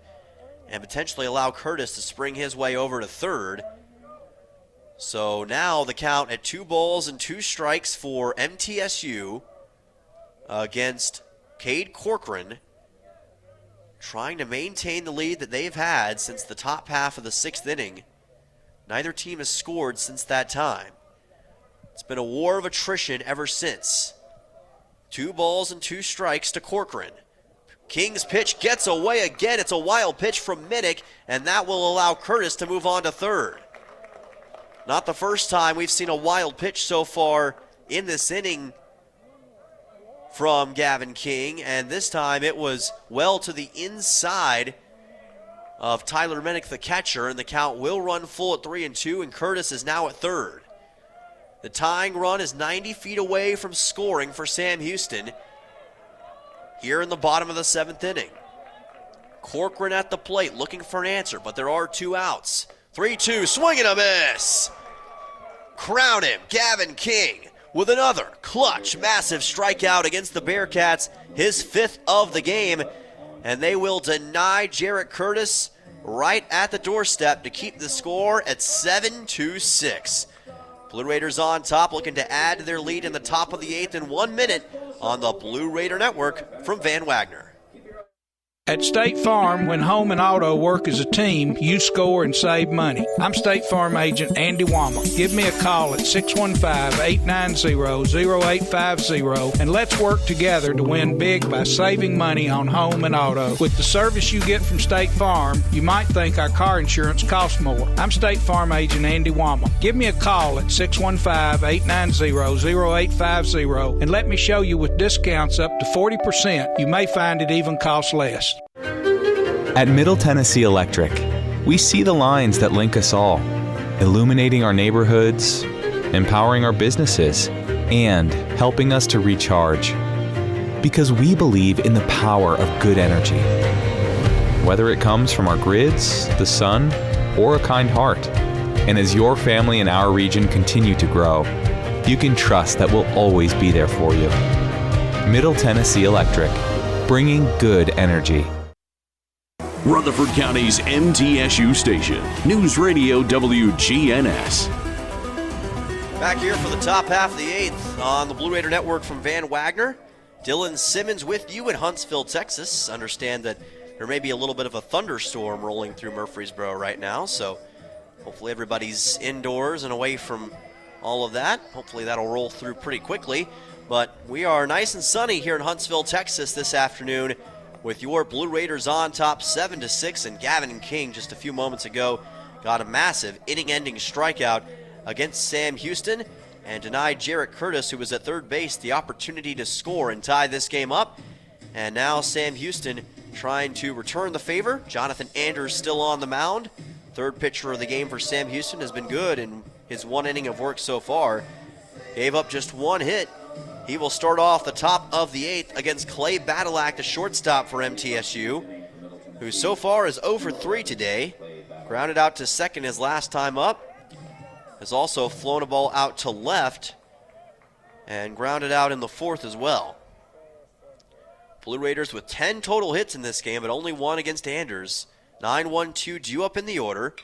and potentially allow Curtis to spring his way over to third. So now the count at 2-2 for MTSU against Cade Corcoran, trying to maintain the lead that they've had since the top half of the sixth inning. Neither team has scored since that time. It's been a war of attrition ever since. 2-2 to Corcoran. King's pitch gets away again. It's a wild pitch from Minnick, and that will allow Curtis to move on to third. Not the first time we've seen a wild pitch so far in this inning from Gavin King, and this time it was well to the inside of Tyler Minnick, the catcher, and the count will run full at 3-2, and Curtis is now at third. The tying run is 90 feet away from scoring for Sam Houston here in the bottom of the seventh inning. Corcoran at the plate looking for an answer, but there are two outs. 3-2, swing and a miss. Crown him, Gavin King, with another clutch, massive strikeout against the Bearcats, his fifth of the game, and they will deny Jarrett Curtis right at the doorstep to keep the score at 7-6. Blue Raiders on top, looking to add to their lead in the top of the eighth in 1 minute on the Blue Raider Network from Van Wagner. At State Farm, when home and auto work as a team, you score and save money. I'm State Farm agent Andy Wama. Give me a call at 615-890-0850 and let's work together to win big by saving money on home and auto. With the service you get from State Farm, you might think our car insurance costs more. I'm State Farm agent Andy Wama. Give me a call at 615-890-0850 and let me show you with discounts up to 40%. You may find it even costs less. At Middle Tennessee Electric, we see the lines that link us all, illuminating our neighborhoods, empowering our businesses, and helping us to recharge. Because we believe in the power of good energy. Whether it comes from our grids, the sun, or a kind heart. And as your family and our region continue to grow, you can trust that we'll always be there for you. Middle Tennessee Electric, bringing good energy. Rutherford County's MTSU station, News Radio WGNS. Back here for the top half of the eighth on the Blue Raider Network from Van Wagner. Dylan Simmons with you in Huntsville, Texas. Understand that there may be a little bit of a thunderstorm rolling through Murfreesboro right now, so hopefully everybody's indoors and away from all of that. Hopefully that'll roll through pretty quickly. But we are nice and sunny here in Huntsville, Texas this afternoon with your Blue Raiders on top 7-6, and Gavin King just a few moments ago got a massive inning-ending strikeout against Sam Houston and denied Jarrett Curtis, who was at third base, the opportunity to score and tie this game up. And now Sam Houston trying to return the favor. Jonathan Anders still on the mound. Third pitcher of the game for Sam Houston has been good in his one inning of work so far. Gave up just one hit. He will start off the top of the eighth against Clay Badalak, the shortstop for MTSU, who so far is 0 for 3 today. Grounded out to second his last time up. Has also flown a ball out to left and grounded out in the fourth as well. Blue Raiders with 10 total hits in this game, but only one against Anders. 9-1-2 due up in the order.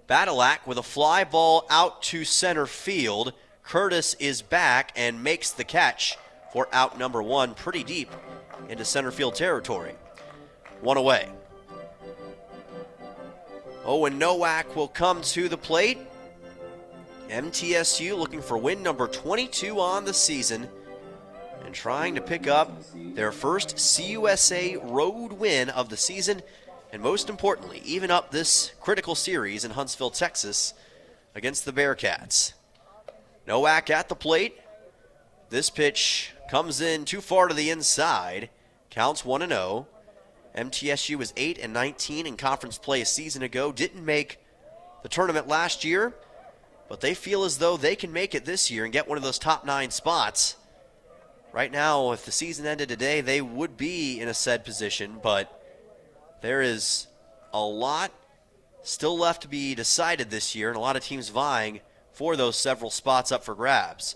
Badalak with a fly ball out to center field. Curtis is back and makes the catch for out number one, pretty deep into center field territory. One away. Owen Nowak will come to the plate. MTSU looking for win number 22 on the season and trying to pick up their first CUSA road win of the season and most importantly, even up this critical series in Huntsville, Texas against the Bearcats. Nowak at the plate. This pitch comes in too far to the inside. Counts 1-0. MTSU was 8-19 in conference play a season ago. Didn't make the tournament last year, but they feel as though they can make it this year and get one of those top 9 spots. Right now, if the season ended today, they would be in a said position, but there is a lot still left to be decided this year, and a lot of teams vying for those several spots up for grabs.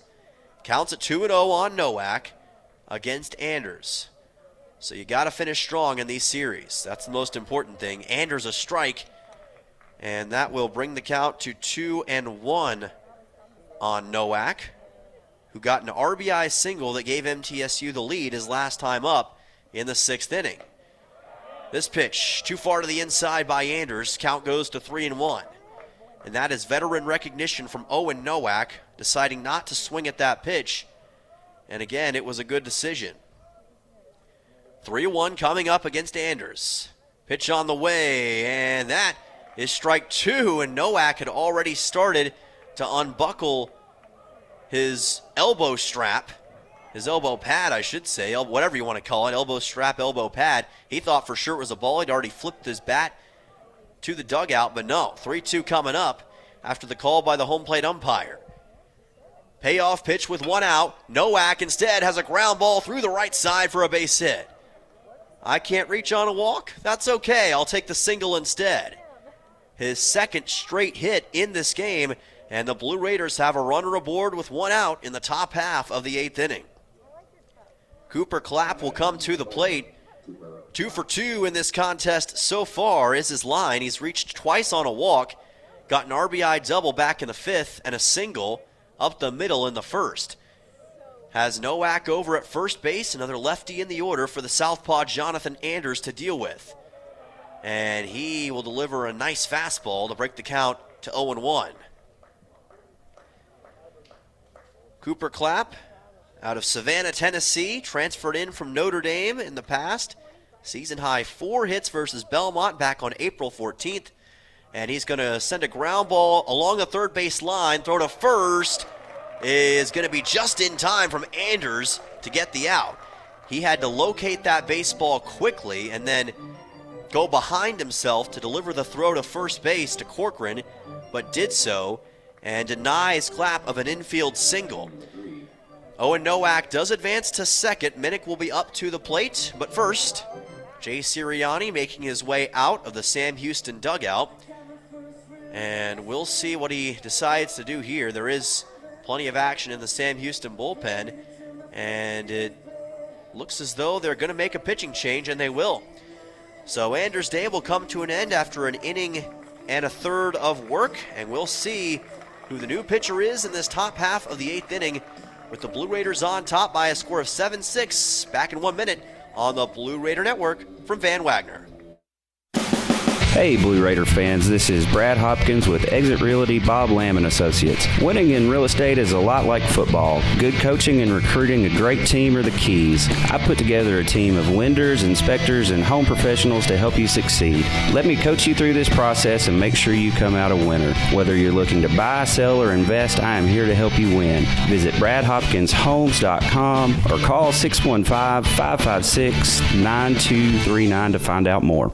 Counts at 2-0 on Nowak against Anders. So you got to finish strong in these series. That's the most important thing. Anders a strike, and that will bring the count to 2-1 on Nowak, who got an RBI single that gave MTSU the lead his last time up in the 6th inning. This pitch, too far to the inside by Anders. Count goes to 3-1. And that is veteran recognition from Owen Nowak, deciding not to swing at that pitch. And again, it was a good decision. 3-1 coming up against Anders. Pitch on the way, and that is strike 2, and Nowak had already started to unbuckle his elbow strap, his elbow pad, I should say, whatever you want to call it, elbow strap, elbow pad. He thought for sure it was a ball. He'd already flipped his bat to the dugout, but no. 3-2 coming up after the call by the home plate umpire. Payoff pitch with 1 out. Nowak instead has a ground ball through the right side for a base hit. I can't reach on a walk? That's okay. I'll take the single instead. His second straight hit in this game, and the Blue Raiders have a runner aboard with 1 out in the top half of the 8th inning. Cooper Clapp will come to the plate. 2 for 2 in this contest so far is his line. He's reached twice on a walk, got an RBI double back in the 5th, and a single up the middle in the 1st. Has Nowak over at first base, another lefty in the order for the southpaw Jonathan Anders to deal with. And he will deliver a nice fastball to break the count to 0-1. Cooper Clapp out of Savannah, Tennessee, transferred in from Notre Dame in the past. Season high 4 hits versus Belmont back on April 14th. And he's going to send a ground ball along the third base line. Throw to first is going to be just in time from Anders to get the out. He had to locate that baseball quickly and then go behind himself to deliver the throw to first base to Corcoran, but did so and denies Clapp of an infield single. Owen Nowak does advance to second. Minnick will be up to the plate, but first, Jay Sirianni making his way out of the Sam Houston dugout. And we'll see what he decides to do here. There is plenty of action in the Sam Houston bullpen, and it looks as though they're going to make a pitching change, and they will. So Anders' day will come to an end after an inning and a third of work, and we'll see who the new pitcher is in this top half of the 8th inning, with the Blue Raiders on top by a score of 7-6. Back in 1 minute on the Blue Raider Network from Van Wagner. Hey, Blue Raider fans, this is Brad Hopkins with Exit Realty Bob Lamb & Associates. Winning in real estate is a lot like football. Good coaching and recruiting a great team are the keys. I put together a team of lenders, inspectors, and home professionals to help you succeed. Let me coach you through this process and make sure you come out a winner. Whether you're looking to buy, sell, or invest, I am here to help you win. Visit BradHopkinsHomes.com or call 615-556-9239 to find out more.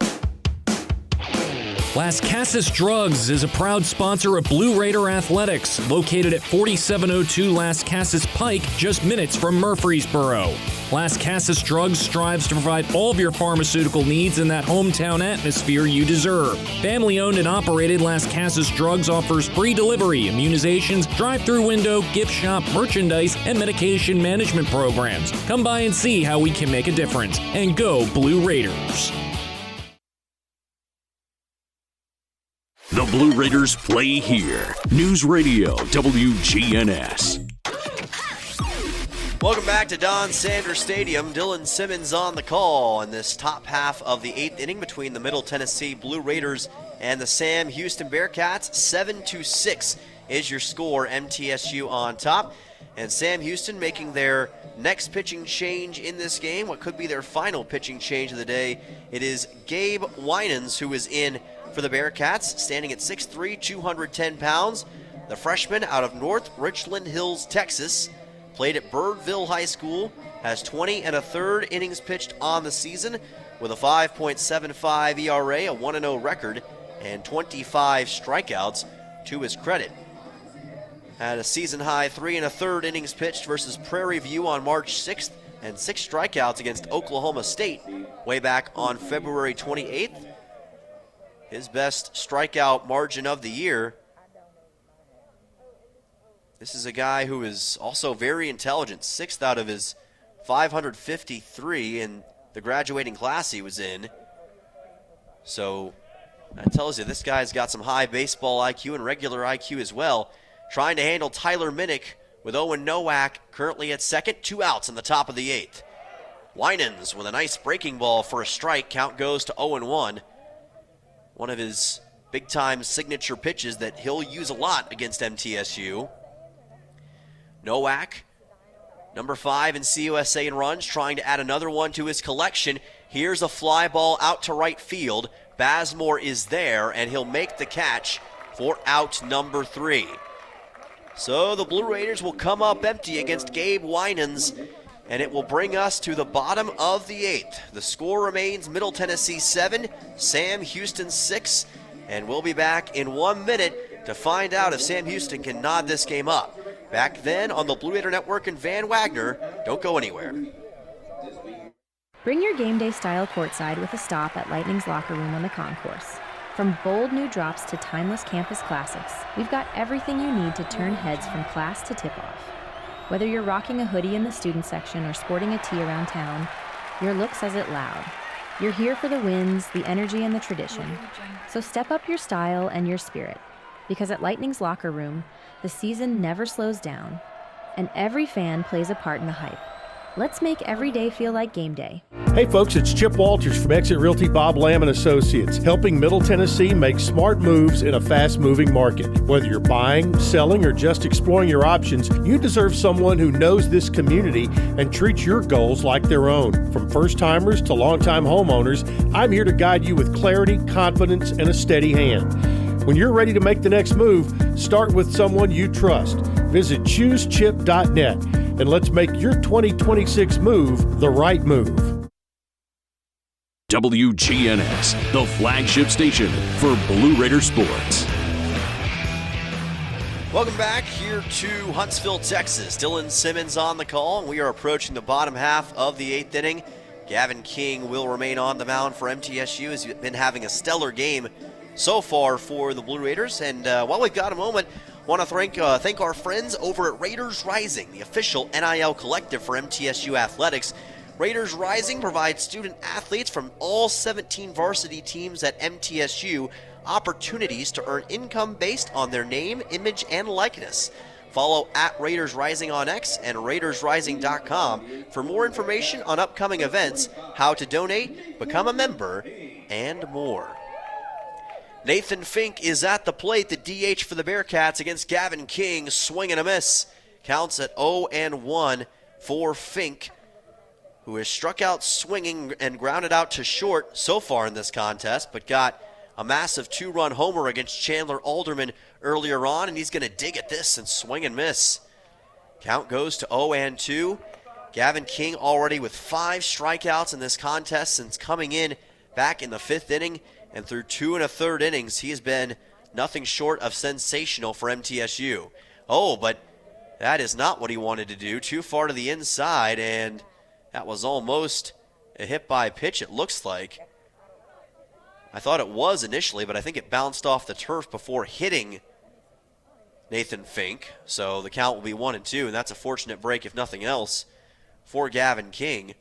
Las Casas Drugs is a proud sponsor of Blue Raider Athletics, located at 4702 Las Casas Pike, just minutes from Murfreesboro. Las Casas Drugs strives to provide all of your pharmaceutical needs in that hometown atmosphere you deserve. Family-owned and operated, Las Casas Drugs offers free delivery, immunizations, drive-through window, gift shop, merchandise, and medication management programs. Come by and see how we can make a difference. And go Blue Raiders! The Blue Raiders play here. News Radio WGNS. Welcome back to Don Sanders Stadium. Dylan Simmons on the call in this top half of the 8th inning between the Middle Tennessee Blue Raiders and the Sam Houston Bearcats. 7-6 is your score. MTSU on top. And Sam Houston making their next pitching change in this game, what could be their final pitching change of the day. It is Gabe Winans who is in for the Bearcats, standing at 6'3", 210 pounds. The freshman out of North Richland Hills, Texas, played at Birdville High School, has 20 1/3 innings pitched on the season with a 5.75 ERA, a 1-0 record, and 25 strikeouts to his credit. Had a season-high 3 1/3 innings pitched versus Prairie View on March 6th and 6 strikeouts against Oklahoma State way back on February 28th. His best strikeout margin of the year. This is a guy who is also very intelligent, 6th out of his 553 in the graduating class he was in. So that tells you this guy's got some high baseball IQ and regular IQ as well. Trying to handle Tyler Minnick with Owen Nowak currently at second, 2 outs in the top of the 8th. Winans with a nice breaking ball for a strike. Count goes to 0-1. One of his big-time signature pitches that he'll use a lot against MTSU. Nowak, number 5 in CUSA in runs, trying to add another one to his collection. Here's a fly ball out to right field. Bazemore is there, and he'll make the catch for out number 3. So the Blue Raiders will come up empty against Gabe Winans, and it will bring us to the bottom of the 8th. The score remains Middle Tennessee 7, Sam Houston 6, and we'll be back in 1 minute to find out if Sam Houston can nod this game up. Back then on the Blue Raider Network and Van Wagner. Don't go anywhere. Bring your game day style courtside with a stop at Lightning's Locker Room on the concourse. From bold new drops to timeless campus classics, we've got everything you need to turn heads from class to tip-off. Whether you're rocking a hoodie in the student section or sporting a tee around town, your look says it loud. You're here for the wins, the energy, and the tradition. So step up your style and your spirit, because at Lightning's Locker Room, the season never slows down, and every fan plays a part in the hype. Let's make every day feel like game day. Hey folks, it's Chip Walters from Exit Realty Bob Lamb & Associates, helping Middle Tennessee make smart moves in a fast-moving market. Whether you're buying, selling, or just exploring your options, you deserve someone who knows this community and treats your goals like their own. From first-timers to long-time homeowners, I'm here to guide you with clarity, confidence, and a steady hand. When you're ready to make the next move, start with someone you trust. Visit ChooseChip.net and let's make your 2026 move the right move. WGNS, the flagship station for Blue Raider sports. Welcome back here to Huntsville, Texas. Dylan Simmons on the call, and we are approaching the bottom half of the 8th inning. Gavin King will remain on the mound for MTSU. He's been having a stellar game so far for the Blue Raiders. And while we've got a moment, I want to thank our friends over at Raiders Rising, the official NIL collective for MTSU Athletics. Raiders Rising provides student athletes from all 17 varsity teams at MTSU opportunities to earn income based on their name, image, and likeness. Follow at Raiders Rising on X and RaidersRising.com for more information on upcoming events, how to donate, become a member, and more. Nathan Fink is at the plate, the DH for the Bearcats against Gavin King. Swing and a miss. Counts at 0-1 for Fink, who has struck out swinging and grounded out to short so far in this contest, but got a massive 2-run homer against Chandler Alderman earlier on, and he's going to dig at this and swing and miss. Count goes to 0-2. Gavin King already with 5 strikeouts in this contest since coming in back in the 5th inning. And through 2 1/3 innings, he has been nothing short of sensational for MTSU. Oh, but that is not what he wanted to do. Too far to the inside, and that was almost a hit by pitch, it looks like. I thought it was initially, but I think it bounced off the turf before hitting Nathan Fink. So the count will be 1-2, and that's a fortunate break, if nothing else, for Gavin King.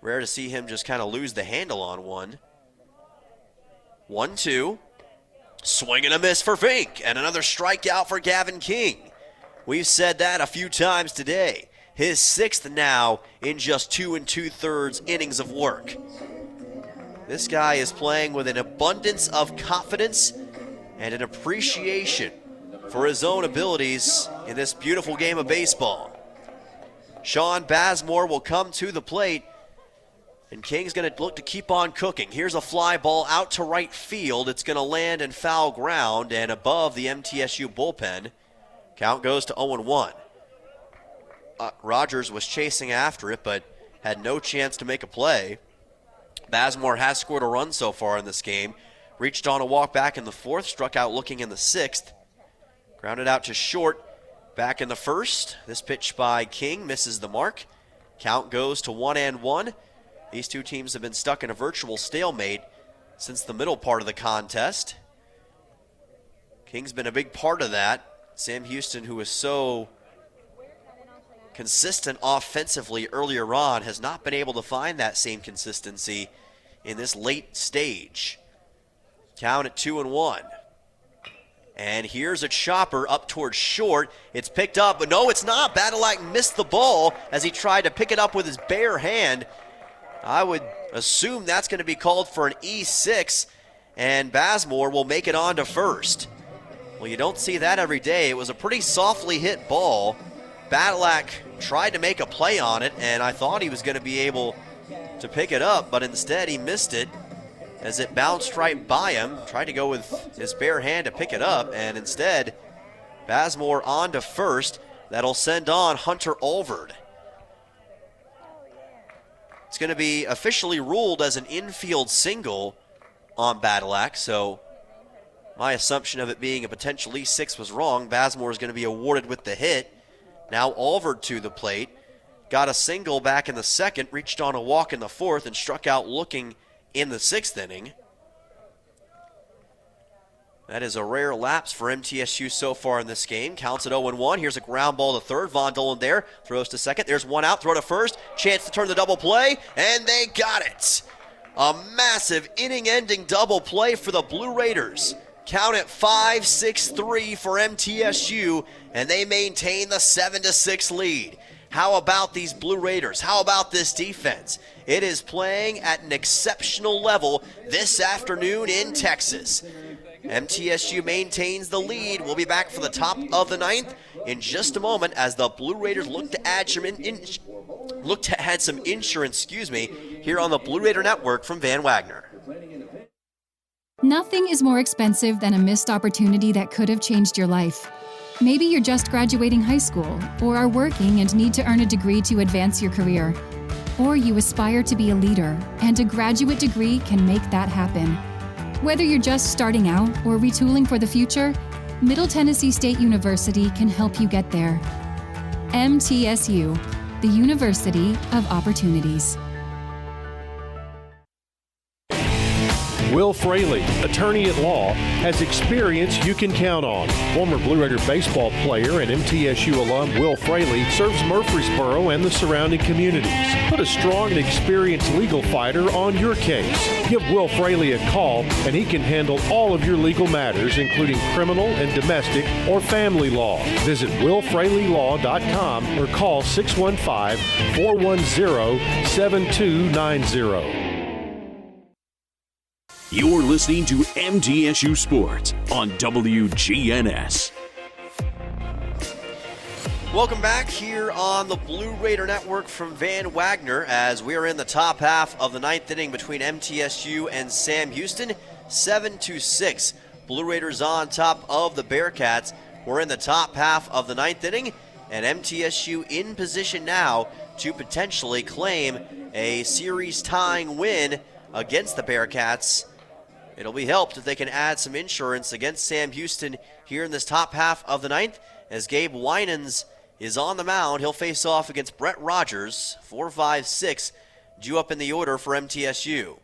Rare to see him just kind of lose the handle on one. 1-2. Swing and a miss for Fink, and another strikeout for Gavin King. We've said that a few times today. His 6th now in just 2 2/3 innings of work. This guy is playing with an abundance of confidence and an appreciation for his own abilities in this beautiful game of baseball. Sean Bazemore will come to the plate, and King's going to look to keep on cooking. Here's a fly ball out to right field. It's going to land in foul ground and above the MTSU bullpen. Count goes to 0-1. Rogers was chasing after it, but had no chance to make a play. Bazemore has scored a run so far in this game. Reached on a walk back in the fourth, struck out looking in the sixth. Grounded out to short back in the first. This pitch by King misses the mark. Count goes to 1-1. These two teams have been stuck in a virtual stalemate since the middle part of the contest. King's been a big part of that. Sam Houston, who was so consistent offensively earlier on, has not been able to find that same consistency in this late stage. Count at 2-1. And here's a chopper up towards short. It's picked up, but no, it's not. Badalak missed the ball as he tried to pick it up with his bare hand. I would assume that's going to be called for an E6, and Bazemore will make it on to first. Well, you don't see that every day. It was a pretty softly hit ball. Badalak tried to make a play on it, and I thought he was going to be able to pick it up, but instead he missed it as it bounced right by him. Tried to go with his bare hand to pick it up, and instead Bazemore on to first. That'll send on Hunter Olverd. It's going to be officially ruled as an infield single on Badalak, so my assumption of it being a potential E6 was wrong. Bazemore is going to be awarded with the hit. Now Olverd to the plate. Got a single back in the second, reached on a walk in the fourth, and struck out looking in the sixth inning. That is a rare lapse for MTSU so far in this game. Counts at 0-1. Here's a ground ball to third. Von Dolan there. Throws to second. There's one out. Throw to first. Chance to turn the double play. And they got it. A massive inning-ending double play for the Blue Raiders. Count at 5-6-3 for MTSU. And they maintain the 7-6 lead. How about these Blue Raiders? How about this defense? It is playing at an exceptional level this afternoon in Texas. MTSU maintains the lead. We'll be back for the top of the ninth in just a moment as the Blue Raiders look to add some insurance, here on the Blue Raider Network from Van Wagner. Nothing is more expensive than a missed opportunity that could have changed your life. Maybe you're just graduating high school or are working and need to earn a degree to advance your career. Or you aspire to be a leader, and a graduate degree can make that happen. Whether you're just starting out or retooling for the future, Middle Tennessee State University can help you get there. MTSU, the University of Opportunities. Will Fraley, attorney at law, has experience you can count on. Former Blue Raider baseball player and MTSU alum Will Fraley serves Murfreesboro and the surrounding communities. Put a strong and experienced legal fighter on your case. Give Will Fraley a call and he can handle all of your legal matters, including criminal and domestic or family law. Visit willfraleylaw.com or call 615-410-7290. You're listening to MTSU Sports on WGNS. Welcome back here on the Blue Raider Network from Van Wagner as we are in the top half of the ninth inning between MTSU and Sam Houston. 7-6. Blue Raiders on top of the Bearcats. We're in the top half of the ninth inning, and MTSU in position now to potentially claim a series-tying win against the Bearcats. It'll be helped if they can add some insurance against Sam Houston here in this top half of the ninth, as Gabe Winans is on the mound. He'll face off against Brett Rogers. 4-5-6 due up in the order for MTSU.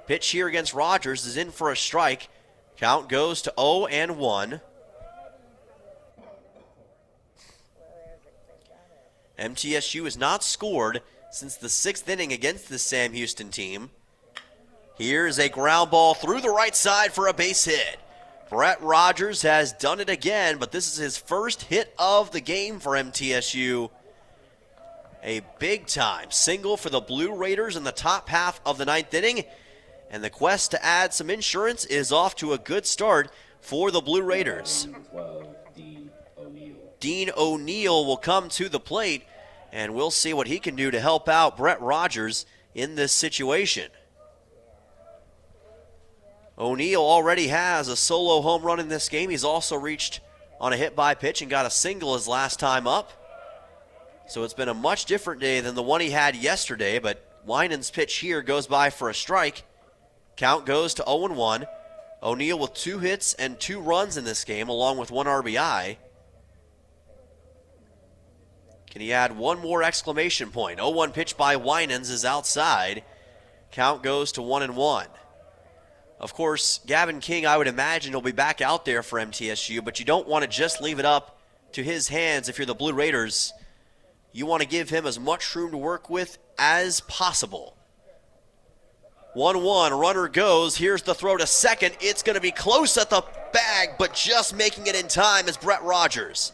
Pitch here against Rogers is in for a strike. Count goes to 0-1. MTSU has not scored since the sixth inning against the Sam Houston team. Here's a ground ball through the right side for a base hit. Brett Rogers has done it again, but this is his first hit of the game for MTSU. A big-time single for the Blue Raiders in the top half of the ninth inning, and the quest to add some insurance is off to a good start for the Blue Raiders. Dean O'Neill will come to the plate, and we'll see what he can do to help out Brett Rogers in this situation. O'Neill already has a solo home run in this game. He's also reached on a hit by pitch and got a single his last time up. So it's been a much different day than the one he had yesterday, but Winans' pitch here goes by for a strike. Count goes to 0-1. O'Neill with 2 hits and 2 runs in this game, along with 1 RBI. Can he add one more exclamation point? 0-1 pitch by Winans is outside. Count goes to 1-1. Of course, Gavin King, I would imagine, will be back out there for MTSU, but you don't want to just leave it up to his hands if you're the Blue Raiders. You want to give him as much room to work with as possible. 1-1, runner goes. Here's the throw to second. It's going to be close at the bag, but just making it in time is Brett Rogers.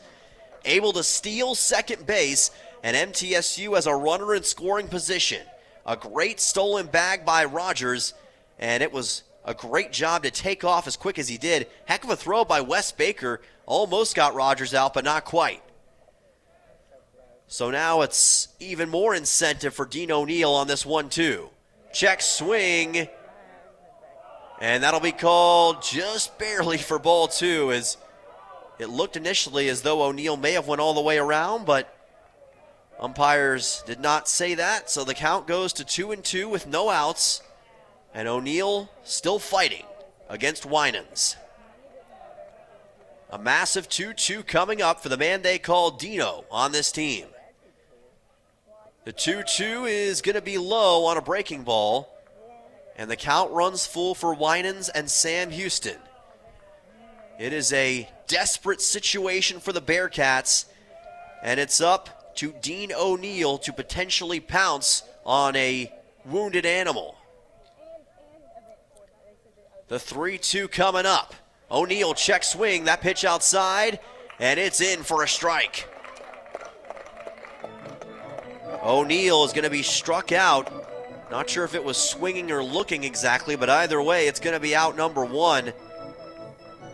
Able to steal second base, and MTSU has a runner in scoring position. A great stolen bag by Rogers, and it was a great job to take off as quick as he did. Heck of a throw by Wes Baker. Almost got Rogers out, but not quite. So now it's even more incentive for Dean O'Neill on this 1-2. Check swing. And that'll be called just barely for ball 2, as it looked initially as though O'Neill may have went all the way around, but umpires did not say that. So the count goes to 2-2 with no outs. And O'Neill still fighting against Winans. A massive 2-2 coming up for the man they call Dino on this team. The 2-2 is going to be low on a breaking ball, and the count runs full for Winans and Sam Houston. It is a desperate situation for the Bearcats, and it's up to Dean O'Neill to potentially pounce on a wounded animal. The 3-2 coming up. O'Neill check swing, that pitch outside, and it's in for a strike. O'Neill is going to be struck out. Not sure if it was swinging or looking exactly, but either way, it's going to be out number 1.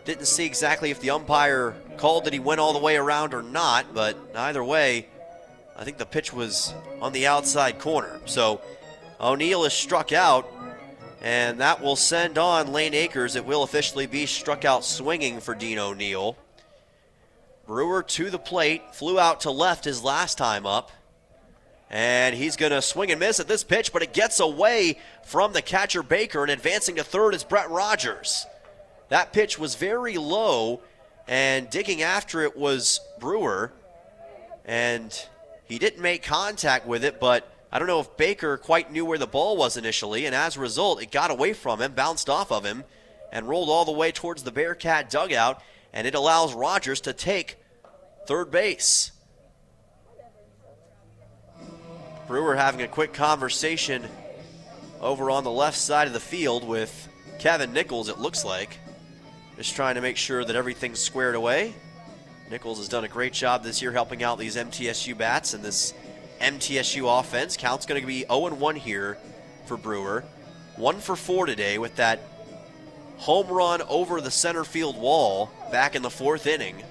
Didn't see exactly if the umpire called that he went all the way around or not, but either way, I think the pitch was on the outside corner. So O'Neill is struck out. And that will send on Lane Akers. It will officially be struck out swinging for Dean O'Neill. Brewer to the plate. Flew out to left his last time up. And he's going to swing and miss at this pitch, but it gets away from the catcher Baker, and advancing to third is Brett Rogers. That pitch was very low, and digging after it was Brewer. And he didn't make contact with it, but I don't know if Baker quite knew where the ball was initially, and as a result, it got away from him, bounced off of him, and rolled all the way towards the Bearcat dugout, and it allows Rogers to take third base. Brewer having a quick conversation over on the left side of the field with Kevin Nichols, it looks like. Just trying to make sure that everything's squared away. Nichols has done a great job this year helping out these MTSU bats and this MTSU offense. Count's going to be 0-1 here for Brewer. 1 for 4 today with that home run over the center field wall back in the 4th inning.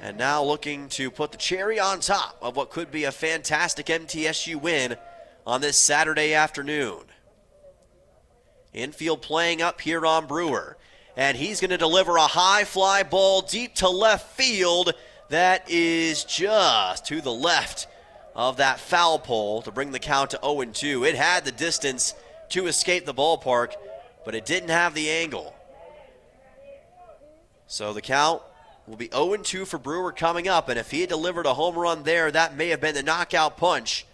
And now looking to put the cherry on top of what could be a fantastic MTSU win on this Saturday afternoon. Infield playing up here on Brewer. And he's going to deliver a high fly ball deep to left field. That is just to the left of that foul pole to bring the count to 0-2. It had the distance to escape the ballpark, but it didn't have the angle. So the count will be 0-2 for Brewer coming up, and if he had delivered a home run there, that may have been the knockout punch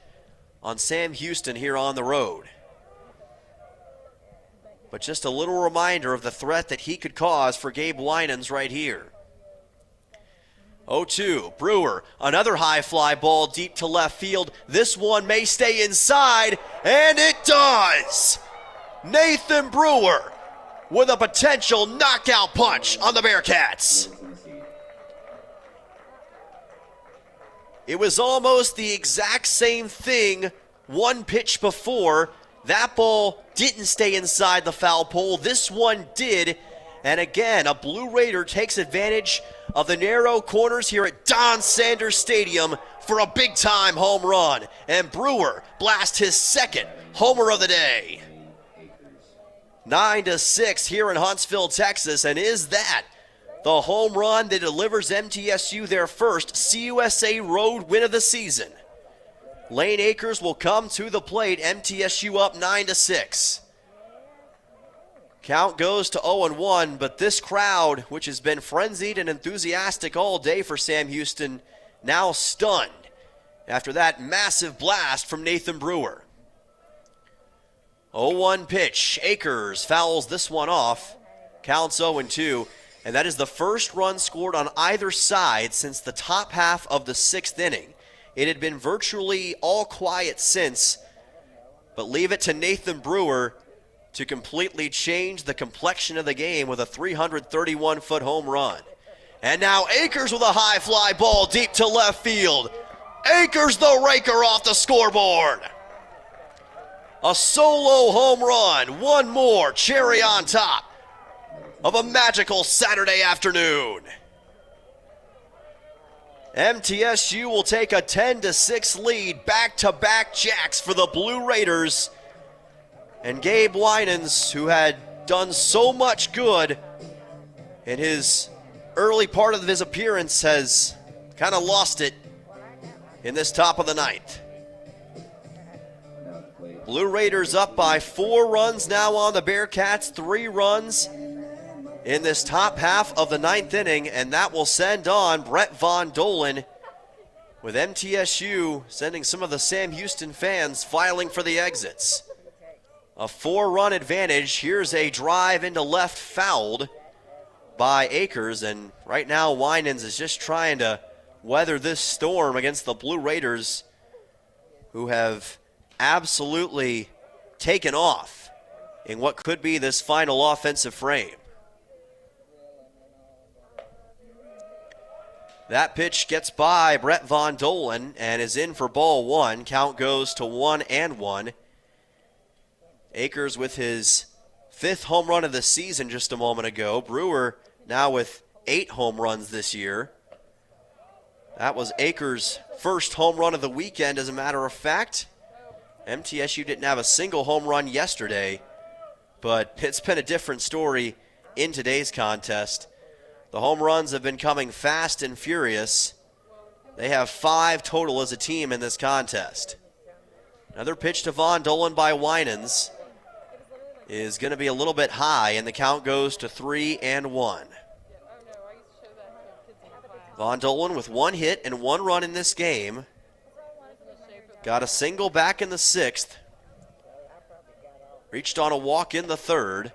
on Sam Houston here on the road. But just a little reminder of the threat that he could cause for Gabe Winans right here. 0-2, Brewer, another high fly ball deep to left field. This one may stay inside, and it does! Nathan Brewer with a potential knockout punch on the Bearcats. It was almost the exact same thing one pitch before. That ball didn't stay inside the foul pole. This one did, And again, a Blue Raider takes advantage of the narrow corners here at Don Sanders Stadium for a big-time home run. And Brewer blasts his second homer of the day. 9-6 here in Huntsville, Texas. And is that the home run that delivers MTSU their first CUSA road win of the season? Lane Akers will come to the plate. MTSU up 9-6. Count goes to 0-1, but this crowd, which has been frenzied and enthusiastic all day for Sam Houston, now stunned after that massive blast from Nathan Brewer. 0-1 pitch. Akers fouls this one off. Counts 0-2, and that is the first run scored on either side since the top half of the 6th inning. It had been virtually all quiet since, but leave it to Nathan Brewer to completely change the complexion of the game with a 331-foot home run. And now Akers with a high fly ball deep to left field. Akers the raker off the scoreboard. A solo home run, one more cherry on top of a magical Saturday afternoon. MTSU will take a 10-6 lead, back-to-back jacks for the Blue Raiders. And Gabe Winans, who had done so much good in his early part of his appearance, has kind of lost it in this top of the ninth. Blue Raiders up by 4 runs now on the Bearcats, 3 runs in this top half of the 9th inning, and that will send on Brett Von Dolan, with MTSU sending some of the Sam Houston fans filing for the exits. A 4-run advantage. Here's a drive into left, fouled by Akers, and right now Winans is just trying to weather this storm against the Blue Raiders, who have absolutely taken off in what could be this final offensive frame. That pitch gets by Brett Von Dolan and is in for ball 1. Count goes to 1-1. Akers with his 5th home run of the season just a moment ago. Brewer now with 8 home runs this year. That was Akers' first home run of the weekend, as a matter of fact. MTSU didn't have a single home run yesterday, but it's been a different story in today's contest. The home runs have been coming fast and furious. They have 5 total as a team in this contest. Another pitch to Von Dolan by Winans is going to be a little bit high, and the count goes to 3-1. Von Dolan with 1 hit and 1 run in this game. Got a single back in the 6th. Reached on a walk in the 3rd.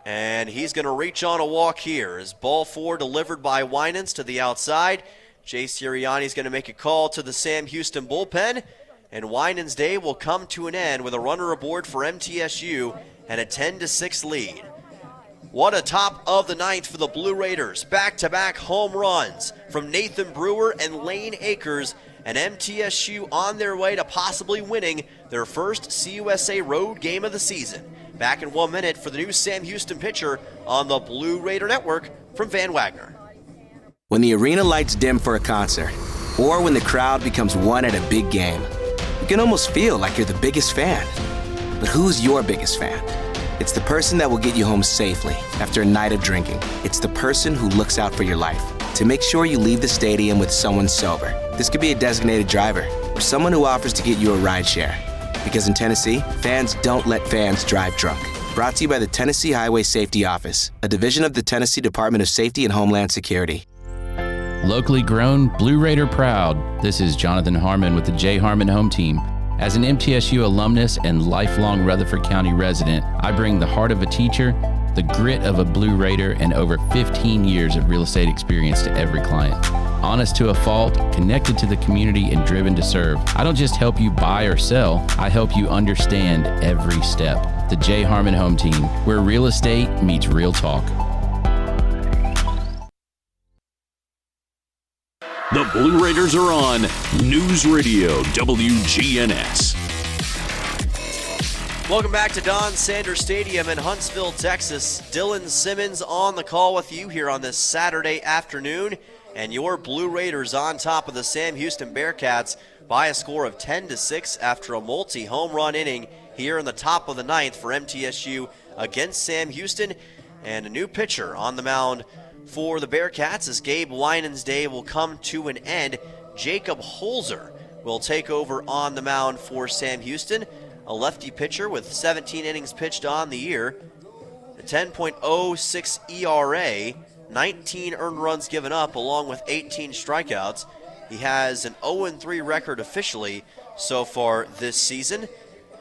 And he's going to reach on a walk here. As ball 4 delivered by Winans to the outside. Jay Sirianni's going to make a call to the Sam Houston bullpen. And Winans' day will come to an end with a runner aboard for MTSU and a 10-6 lead. What a top of the 9th for the Blue Raiders. Back-to-back home runs from Nathan Brewer and Lane Akers, and MTSU on their way to possibly winning their first CUSA road game of the season. Back in 1 minute for the new Sam Houston pitcher on the Blue Raider Network from Van Wagner. When the arena lights dim for a concert, or when the crowd becomes one at a big game, you can almost feel like you're the biggest fan. But who's your biggest fan? It's the person that will get you home safely after a night of drinking. It's the person who looks out for your life to make sure you leave the stadium with someone sober. This could be a designated driver or someone who offers to get you a ride share. Because in Tennessee, fans don't let fans drive drunk. Brought to you by the Tennessee Highway Safety Office, a division of the Tennessee Department of Safety and Homeland Security. Locally grown, Blue Raider proud. This is Jonathan Harmon with the J. Harmon Home Team. As an MTSU alumnus and lifelong Rutherford County resident, I bring the heart of a teacher, the grit of a Blue Raider, and over 15 years of real estate experience to every client. Honest to a fault, connected to the community, and driven to serve. I don't just help you buy or sell, I help you understand every step. The J. Harmon Home Team, where real estate meets real talk. The Blue Raiders are on News Radio WGNS. Welcome back to Don Sanders Stadium in Huntsville, Texas. Dylan Simmons on the call with you here on this Saturday afternoon. And your Blue Raiders on top of the Sam Houston Bearcats by a score of 10-6 after a multi-home run inning here in the top of the ninth for MTSU against Sam Houston. And a new pitcher on the mound for the Bearcats as Gabe Winans' day will come to an end. Jacob Holzer will take over on the mound for Sam Houston. A lefty pitcher with 17 innings pitched on the year, a 10.06 ERA, 19 earned runs given up along with 18 strikeouts. He has an 0-3 record officially so far this season.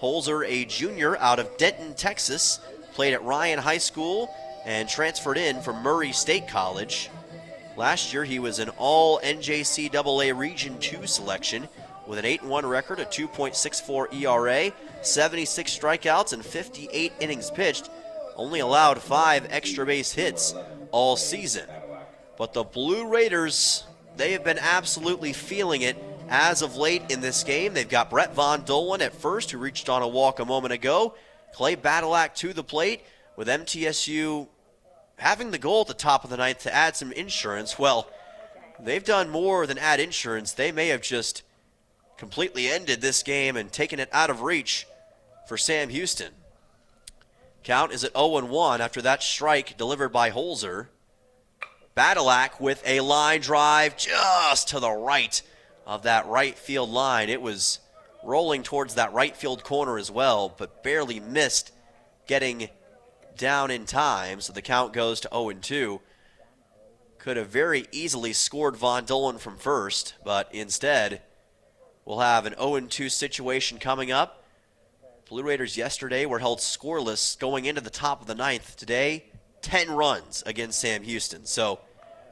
Holzer, a junior out of Denton, Texas, played at Ryan High School and transferred in from Murray State College. Last year he was an all-NJCAA Region 2 selection with an 8-1 record, a 2.64 ERA, 76 strikeouts, and 58 innings pitched. Only allowed 5 extra base hits all season. But the Blue Raiders, they have been absolutely feeling it as of late in this game. They've got Brett Von Dolan at first, who reached on a walk a moment ago. Clay Badalak to the plate, with MTSU having the goal at the top of the ninth to add some insurance. Well, they've done more than add insurance. They may have just completely ended this game and taken it out of reach for Sam Houston. Count is at 0-1 after that strike delivered by Holzer. Badalak with a line drive just to the right of that right field line. It was rolling towards that right field corner as well, but barely missed getting down in time, so the count goes to 0-2. Could have very easily scored Von Dolan from first, but instead we'll have an 0-2 situation coming up. Blue Raiders yesterday were held scoreless going into the top of the ninth. Today, 10 runs against Sam Houston. So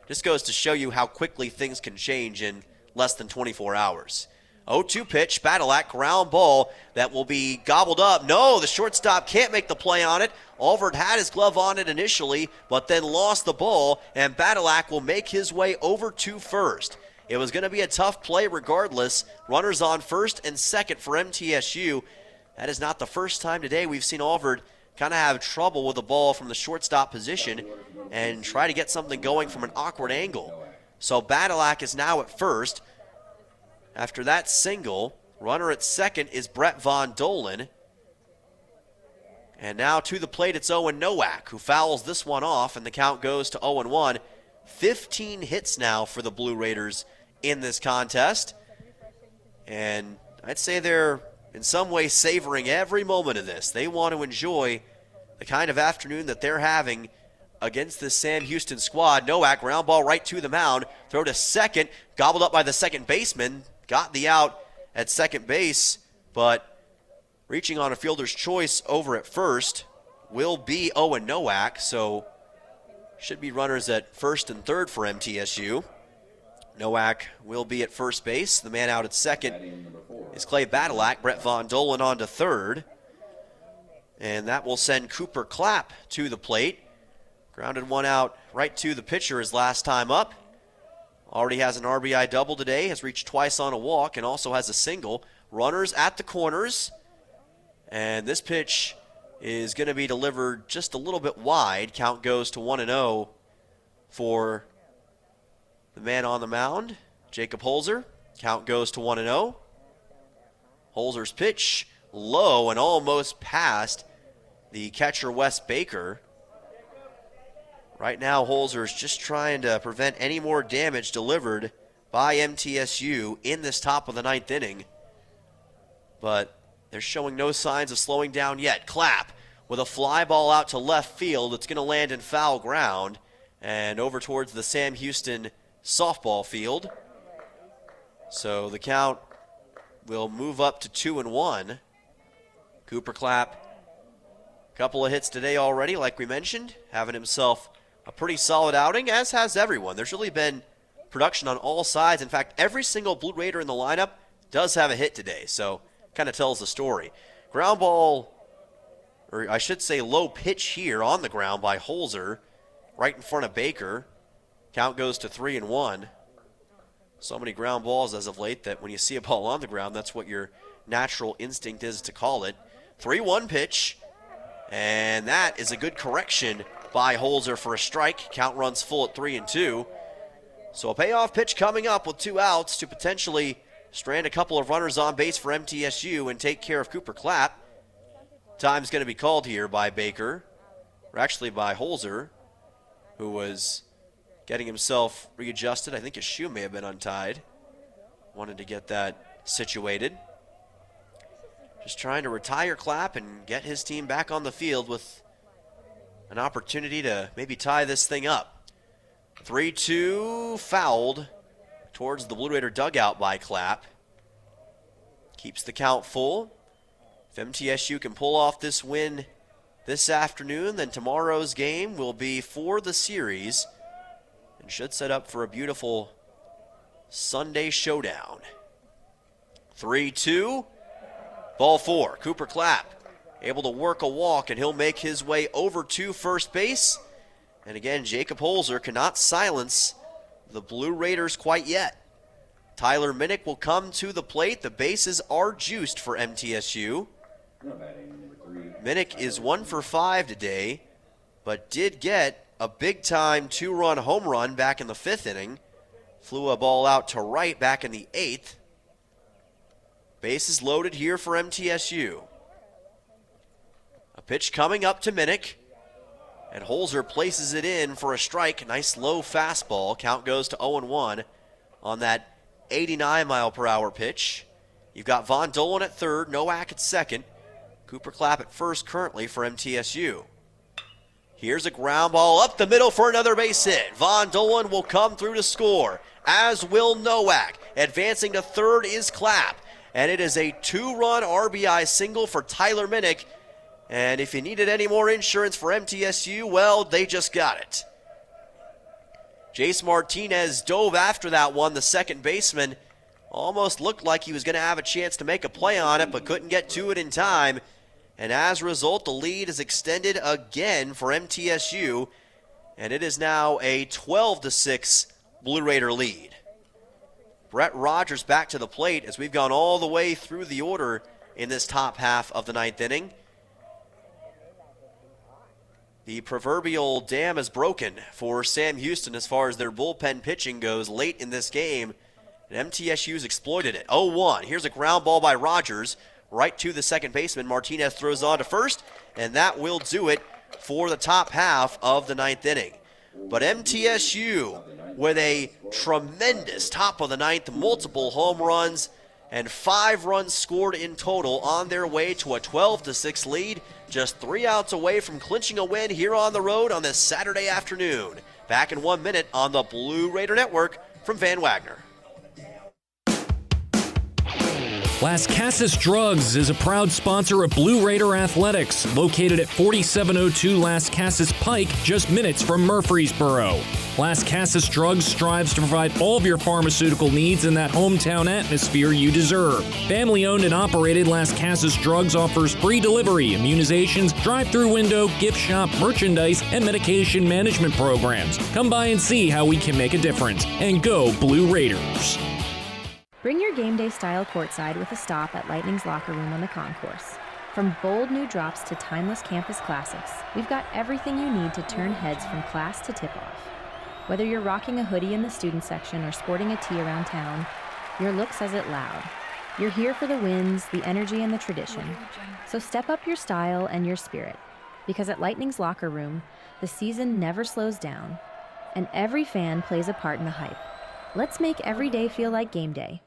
just goes to show you how quickly things can change in less than 24 hours. 0-2 pitch, Badalak, ground ball that will be gobbled up. No, the shortstop can't make the play on it. Alvord had his glove on it initially, but then lost the ball, and Badalak will make his way over to first. It was going to be a tough play regardless. Runners on first and second for MTSU. That is not the first time today we've seen Alvord kind of have trouble with the ball from the shortstop position and try to get something going from an awkward angle. So Badalak is now at first. After that single, runner at second is Brett Von Dolan. And now to the plate, it's Owen Nowak, who fouls this one off, and the count goes to 0-1. 15 hits now for the Blue Raiders in this contest. And I'd say they're in some way savoring every moment of this. They want to enjoy the kind of afternoon that they're having against this Sam Houston squad. Nowak, ground ball right to the mound. Throw to second, gobbled up by the second baseman. Got the out at second base, but reaching on a fielder's choice over at first will be Owen Nowak, so should be runners at first and third for MTSU. Nowak will be at first base. The man out at second is Clay Badalak. Brett Von Dolan on to third. And that will send Cooper Clapp to the plate. Grounded one out right to the pitcher his last time up. Already has an RBI double today, has reached twice on a walk, and also has a single. Runners at the corners. And this pitch is going to be delivered just a little bit wide. Count goes to 1-0 for the man on the mound, Jacob Holzer. Count goes to 1-0. Holzer's pitch low and almost past the catcher Wes Baker. Right now, Holzer is just trying to prevent any more damage delivered by MTSU in this top of the ninth inning. But they're showing no signs of slowing down yet. Clapp with a fly ball out to left field. It's going to land in foul ground and over towards the Sam Houston softball field. So the count will move up to 2-1. Cooper Clapp, a couple of hits today already, like we mentioned, having himself a pretty solid outing, as has everyone. There's really been production on all sides. In fact, every single Blue Raider in the lineup does have a hit today, so kind of tells the story. Ground ball, or I should say low pitch here on the ground by Holzer, right in front of Baker. Count goes to 3-1. So many ground balls as of late that when you see a ball on the ground, that's what your natural instinct is to call it. 3-1 pitch, and that is a good correction by Holzer for a strike. Count runs full at 3-2. So a payoff pitch coming up with 2 outs to potentially strand a couple of runners on base for MTSU and take care of Cooper Clapp. Time's going to be called here by Baker, or actually by Holzer, who was getting himself readjusted. I think his shoe may have been untied. Wanted to get that situated. Just trying to retire Clapp and get his team back on the field with an opportunity to maybe tie this thing up. 3-2 fouled towards the Blue Raider dugout by Clapp. Keeps the count full. If MTSU can pull off this win this afternoon, then tomorrow's game will be for the series and should set up for a beautiful Sunday showdown. 3-2, ball 4. Cooper Clapp able to work a walk, and he'll make his way over to first base. And again, Jacob Holzer cannot silence the Blue Raiders quite yet. Tyler Minnick will come to the plate. The bases are juiced for MTSU. Minnick is 1 for 5 today, but did get a big-time 2-run home run back in the 5th inning. Flew a ball out to right back in the 8th. Bases loaded here for MTSU. A pitch coming up to Minnick. And Holzer places it in for a strike. Nice low fastball. Count goes to 0-1 on that 89-mile-per-hour pitch. You've got Von Dolan at third, Nowak at second. Cooper Clapp at first currently for MTSU. Here's a ground ball up the middle for another base hit. Von Dolan will come through to score, as will Nowak. Advancing to third is Clapp. And it is a 2-run RBI single for Tyler Minnick. And if you needed any more insurance for MTSU, well, they just got it. Jace Martinez dove after that one. The second baseman almost looked like he was going to have a chance to make a play on it, but couldn't get to it in time. And as a result, the lead is extended again for MTSU, and it is now a 12-6 Blue Raider lead. Brett Rogers back to the plate as we've gone all the way through the order in this top half of the 9th inning. The proverbial dam is broken for Sam Houston as far as their bullpen pitching goes late in this game. And MTSU's exploited it. 0-1. Here's a ground ball by Rogers right to the second baseman. Martinez throws on to first, and that will do it for the top half of the 9th inning. But MTSU with a tremendous top of the 9th, multiple home runs, and 5 runs scored in total on their way to a 12-6 lead. Just 3 outs away from clinching a win here on the road on this Saturday afternoon. Back in 1 minute on the Blue Raider Network from Van Wagner. Las Casas Drugs is a proud sponsor of Blue Raider Athletics, located at 4702 Las Casas Pike, just minutes from Murfreesboro. Las Casas Drugs strives to provide all of your pharmaceutical needs in that hometown atmosphere you deserve. Family-owned and operated, Las Casas Drugs offers free delivery, immunizations, drive-through window, gift shop, merchandise, and medication management programs. Come by and see how we can make a difference. And go Blue Raiders! Bring your game day style courtside with a stop at Lightning's locker room on the concourse. From bold new drops to timeless campus classics, we've got everything you need to turn heads from class to tip-off. Whether you're rocking a hoodie in the student section or sporting a tee around town, your look says it loud. You're here for the wins, the energy, and the tradition. So step up your style and your spirit, because at Lightning's locker room, the season never slows down, and every fan plays a part in the hype. Let's make every day feel like game day.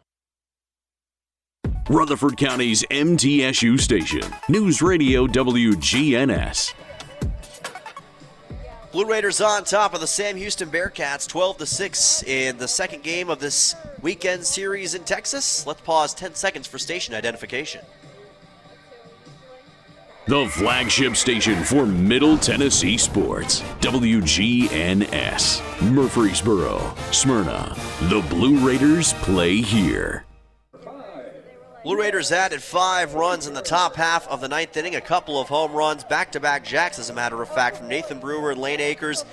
Rutherford County's MTSU station, News Radio WGNS. Blue Raiders on top of the Sam Houston Bearcats, 12-6 in the second game of this weekend series in Texas. Let's pause 10 seconds for station identification. The flagship station for Middle Tennessee sports, WGNS. Murfreesboro, Smyrna. The Blue Raiders play here. Blue Raiders added 5 runs in the top half of the 9th inning. A couple of home runs, back-to-back jacks, as a matter of fact, from Nathan Brewer and Lane Akers.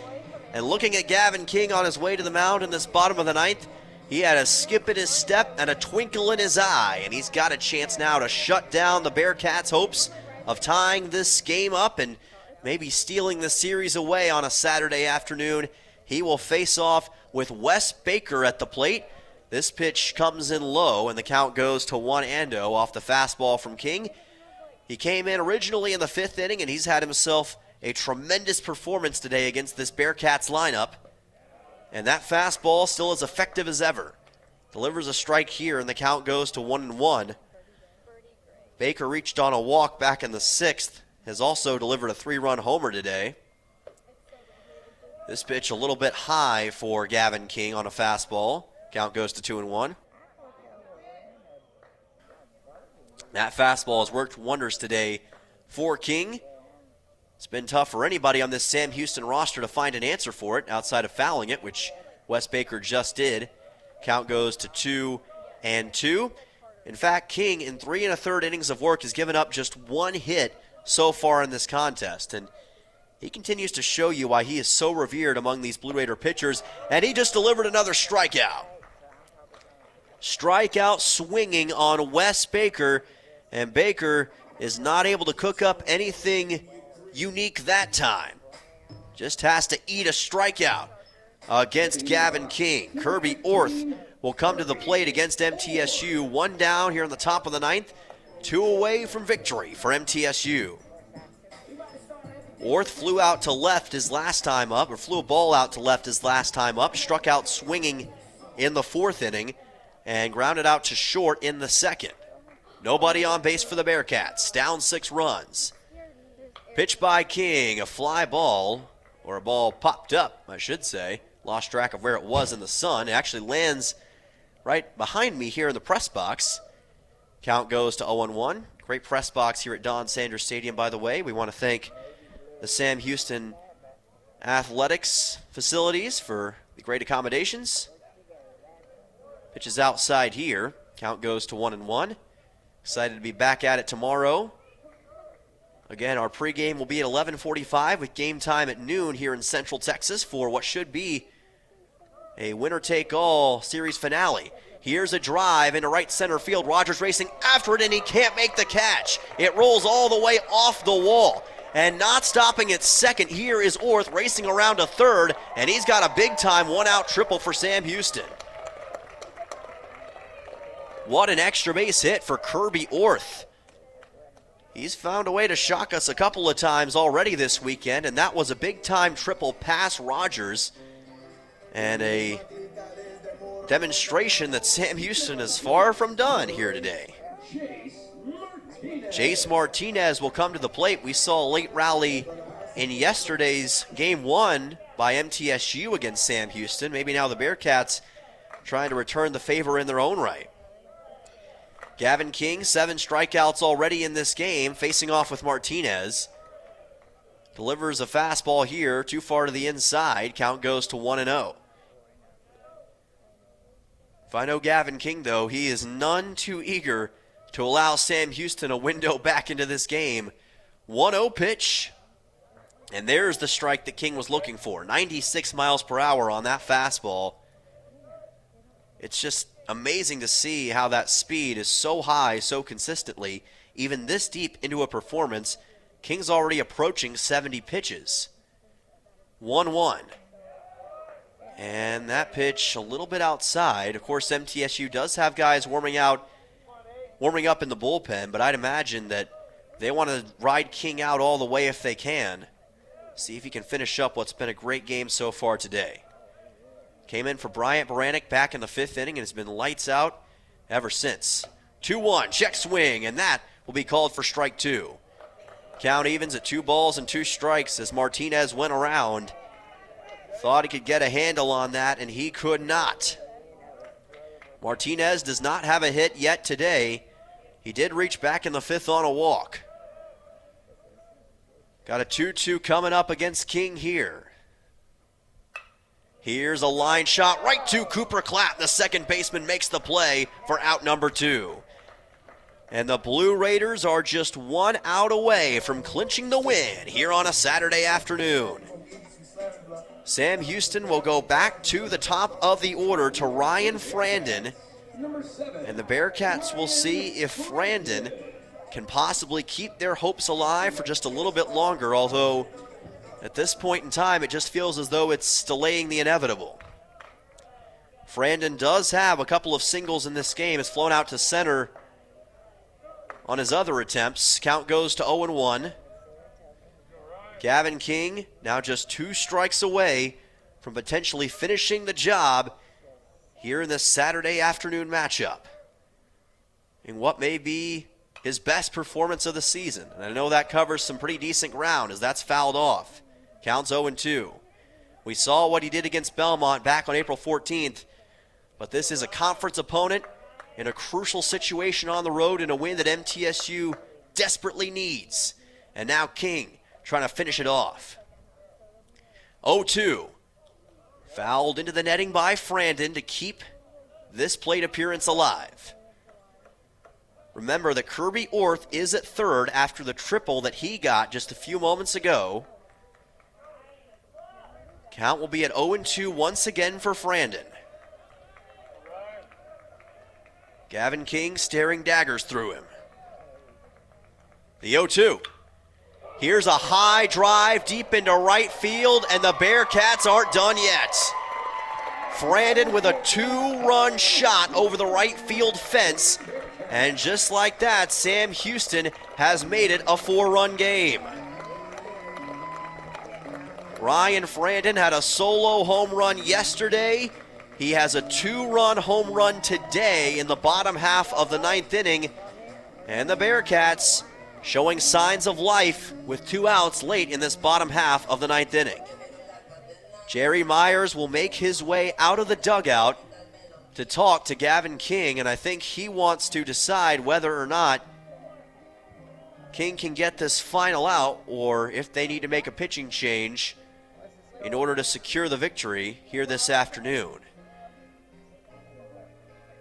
And looking at Gavin King on his way to the mound in this bottom of the 9th, he had a skip in his step and a twinkle in his eye. And he's got a chance now to shut down the Bearcats' hopes of tying this game up and maybe stealing the series away on a Saturday afternoon. He will face off with Wes Baker at the plate. This pitch comes in low, and the count goes to 1-0 off the fastball from King. He came in originally in the 5th inning, and he's had himself a tremendous performance today against this Bearcats lineup. And that fastball still as effective as ever. Delivers a strike here, and the count goes to 1-1. Baker reached on a walk back in the 6th, has also delivered a 3-run homer today. This pitch a little bit high for Gavin King on a fastball. Count goes to 2-1. That fastball has worked wonders today for King. It's been tough for anybody on this Sam Houston roster to find an answer for it outside of fouling it, which Wes Baker just did. Count goes to 2-2. In fact, King, in 3 1/3 innings of work, has given up just 1 hit so far in this contest. And he continues to show you why he is so revered among these Blue Raider pitchers. And he just delivered another strikeout. Strikeout swinging on Wes Baker. And Baker is not able to cook up anything unique that time. Just has to eat a strikeout against Gavin King. Kirby Orth will come to the plate against MTSU. 1 down here in the top of the 9th. 2 away from victory for MTSU. Orth flew out to left his last time up, or flew a ball out to left his last time up. Struck out swinging in the 4th inning and grounded out to short in the 2nd. Nobody on base for the Bearcats. Down 6 runs. Pitch by King, a fly ball, or a ball popped up, I should say. Lost track of where it was in the sun. It actually lands right behind me here in the press box. Count goes to 0-1. Great press box here at Don Sanders Stadium, by the way. We want to thank the Sam Houston Athletics facilities for the great accommodations. Pitch is outside here. Count goes to 1-1. Excited to be back at it tomorrow. Again, our pregame will be at 11:45 with game time at noon here in Central Texas for what should be a winner-take-all series finale. Here's a drive into right center field. Rogers racing after it, and he can't make the catch. It rolls all the way off the wall. And not stopping at second, here is Orth racing around to third, and he's got a big-time one-out triple for Sam Houston. What an extra base hit for Kirby Orth. He's found a way to shock us a couple of times already this weekend, and that was a big-time triple past Rogers. And a demonstration that Sam Houston is far from done here today. Jace Martinez will come to the plate. We saw a late rally in yesterday's Game 1 by MTSU against Sam Houston. Maybe now the Bearcats trying to return the favor in their own right. Gavin King, 7 strikeouts already in this game, facing off with Martinez. Delivers a fastball here, too far to the inside. Count goes to 1-0. If I know Gavin King, though, he is none too eager to allow Sam Houston a window back into this game. 1-0 pitch. And there's the strike that King was looking for. 96 miles per hour on that fastball. It's just amazing to see how that speed is so high so consistently, even this deep into a performance. King's already approaching 70 pitches. 1-1. And that pitch a little bit outside. Of course, MTSU does have guys warming up in the bullpen, but I'd imagine that they want to ride King out all the way if they can. See if he can finish up what's been a great game so far today. Came in for Bryant Baranek back in the 5th inning and has been lights out ever since. 2-1, check swing, and that will be called for strike 2. Count evens at 2 balls and 2 strikes as Martinez went around. Thought he could get a handle on that, and he could not. Martinez does not have a hit yet today. He did reach back in the 5th on a walk. Got a 2-2 coming up against King here. Here's a line shot right to Cooper Clapp. The second baseman makes the play for out number 2. And the Blue Raiders are just 1 out away from clinching the win here on a Saturday afternoon. Sam Houston will go back to the top of the order to Ryan Frandon. And the Bearcats will see if Frandon can possibly keep their hopes alive for just a little bit longer, although at this point in time, it just feels as though it's delaying the inevitable. Frandon does have a couple of singles in this game. Has flown out to center on his other attempts. Count goes to 0-1. Gavin King now just 2 strikes away from potentially finishing the job here in this Saturday afternoon matchup in what may be his best performance of the season. And I know that covers some pretty decent ground as that's fouled off. Counts 0-2. We saw what he did against Belmont back on April 14th, but this is a conference opponent in a crucial situation on the road in a win that MTSU desperately needs. And now King trying to finish it off. 0-2. Fouled into the netting by Frandon to keep this plate appearance alive. Remember that Kirby Orth is at third after the triple that he got just a few moments ago. Count will be at 0-2 once again for Frandon. Gavin King staring daggers through him. The 0-2. Here's a high drive deep into right field, and the Bearcats aren't done yet. Frandon with a 2-run shot over the right field fence, and just like that, Sam Houston has made it a 4-run game. Ryan Frandon had a solo home run yesterday. He has a 2-run home run today in the bottom half of the 9th inning. And the Bearcats showing signs of life with 2 outs late in this bottom half of the 9th inning. Jerry Myers will make his way out of the dugout to talk to Gavin King, and I think he wants to decide whether or not King can get this final out or if they need to make a pitching change in order to secure the victory here this afternoon.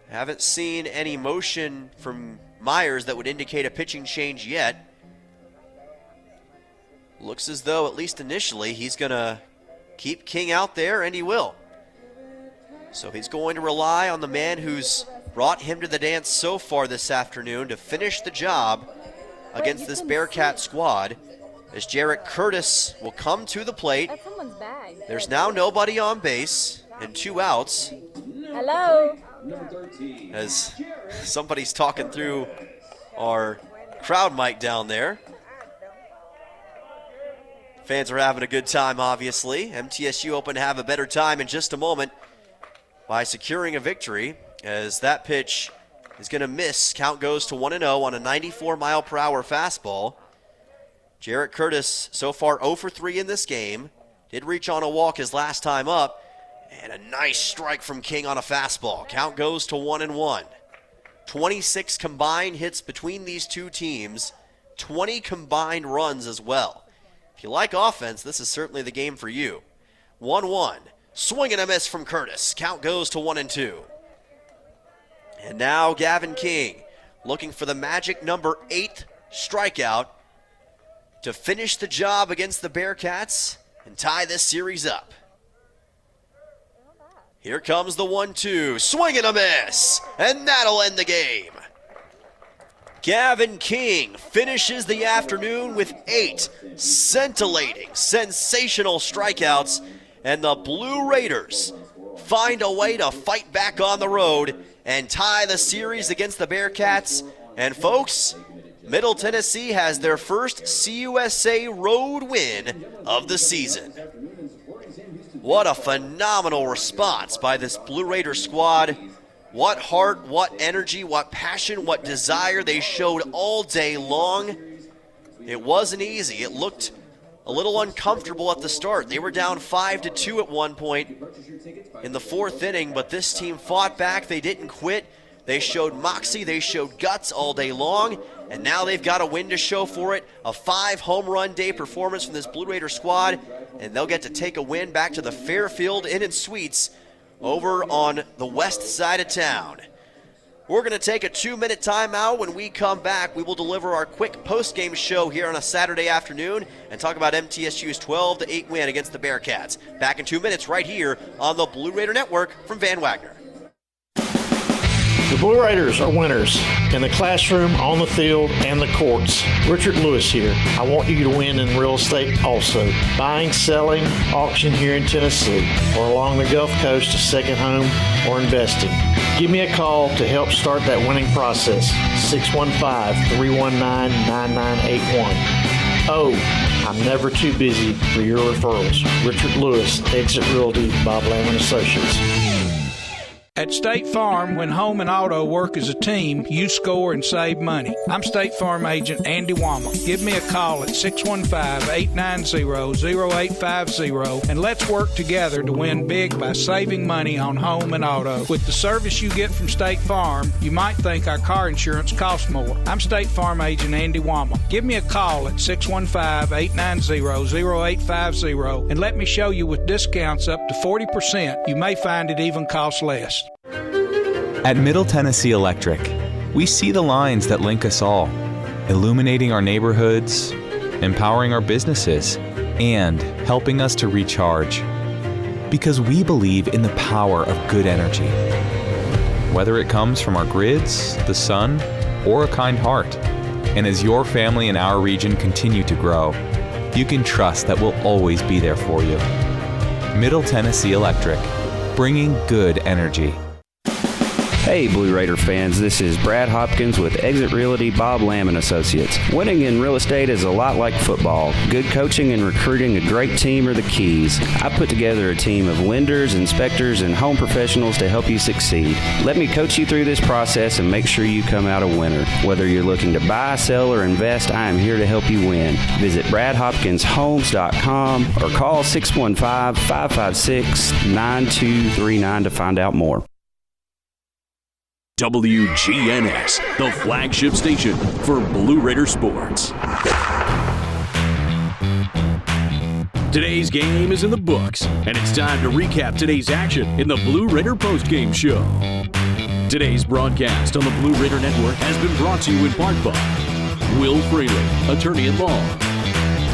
Haven't seen any motion from Myers that would indicate a pitching change yet. Looks as though, at least initially, he's going to keep King out there, and he will. So he's going to rely on the man who's brought him to the dance so far this afternoon to finish the job against this Bearcat squad, as Jarrett Curtis will come to the plate. There's now nobody on base and 2 outs. Hello. As somebody's talking through our crowd mic down there. Fans are having a good time, obviously. MTSU hoping to have a better time in just a moment by securing a victory, as that pitch is going to miss. Count goes to 1-0 on a 94-mile-per-hour fastball. Jarrett Curtis so far 0 for 3 in this game. Did reach on a walk his last time up. And a nice strike from King on a fastball. Count goes to 1-1. 26 combined hits between these two teams. 20 combined runs as well. If you like offense, this is certainly the game for you. 1-1. Swing and a miss from Curtis. Count goes to 1-2. And now Gavin King looking for the magic number 8 strikeout to finish the job against the Bearcats and tie this series up. Here comes the 1-2. Swing and a miss. And that'll end the game. Gavin King finishes the afternoon with 8 scintillating, sensational strikeouts. And the Blue Raiders find a way to fight back on the road and tie the series against the Bearcats. And folks, Middle Tennessee has their first CUSA road win of the season. What a phenomenal response by this Blue Raider squad. What heart, what energy, what passion, what desire they showed all day long. It wasn't easy. It looked a little uncomfortable at the start. They were down 5-2 at one point in the 4th inning, but this team fought back. They didn't quit. They showed moxie. They showed guts all day long, and now they've got a win to show for it. A 5-home-run day performance from this Blue Raider squad, and they'll get to take a win back to the Fairfield Inn and Suites over on the west side of town. We're going to take a 2-minute timeout. When we come back, we will deliver our quick post-game show here on a Saturday afternoon and talk about MTSU's 12-8 win against the Bearcats. Back in 2 minutes right here on the Blue Raider Network from Van Wagner. The Blue Raiders are winners in the classroom, on the field, and the courts. Richard Lewis here. I want you to win in real estate also. Buying, selling, auction here in Tennessee, or along the Gulf Coast, a second home, or investing. Give me a call to help start that winning process. 615-319-9981. Oh, I'm never too busy for your referrals. Richard Lewis, Exit Realty, Bob Lamb & Associates. At State Farm, when home and auto work as a team, you score and save money. I'm State Farm agent Andy Womack. Give me a call at 615-890-0850 and let's work together to win big by saving money on home and auto. With the service you get from State Farm, you might think our car insurance costs more. I'm State Farm agent Andy Womack. Give me a call at 615-890-0850 and let me show you with discounts up to 40%. You may find it even costs less. At Middle Tennessee Electric, we see the lines that link us all, illuminating our neighborhoods, empowering our businesses, and helping us to recharge. Because we believe in the power of good energy. Whether it comes from our grids, the sun, or a kind heart. And as your family and our region continue to grow, you can trust that we'll always be there for you. Middle Tennessee Electric, bringing good energy. Hey Blue Raider fans, this is Brad Hopkins with Exit Realty Bob Lamb & Associates. Winning in real estate is a lot like football. Good coaching and recruiting a great team are the keys. I put together a team of lenders, inspectors, and home professionals to help you succeed. Let me coach you through this process and make sure you come out a winner. Whether you're looking to buy, sell, or invest, I am here to help you win. Visit BradHopkinsHomes.com or call 615-556-9239 to find out more. WGNS, the flagship station for Blue Raider sports. Today's game is in the books, and it's time to recap today's action in the Blue Raider postgame show. Today's broadcast on the Blue Raider Network has been brought to you in part by Will Fraley, attorney at law,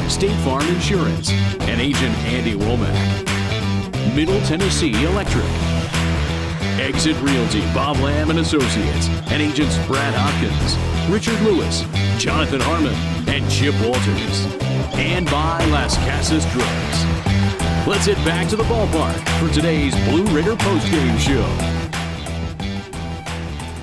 State Farm Insurance, and agent Andy Womack, Middle Tennessee Electric, Exit Realty, Bob Lamb & Associates, and agents Brad Hopkins, Richard Lewis, Jonathan Harmon, and Chip Walters. And by Las Casas Drugs. Let's head back to the ballpark for today's Blue Raider postgame show.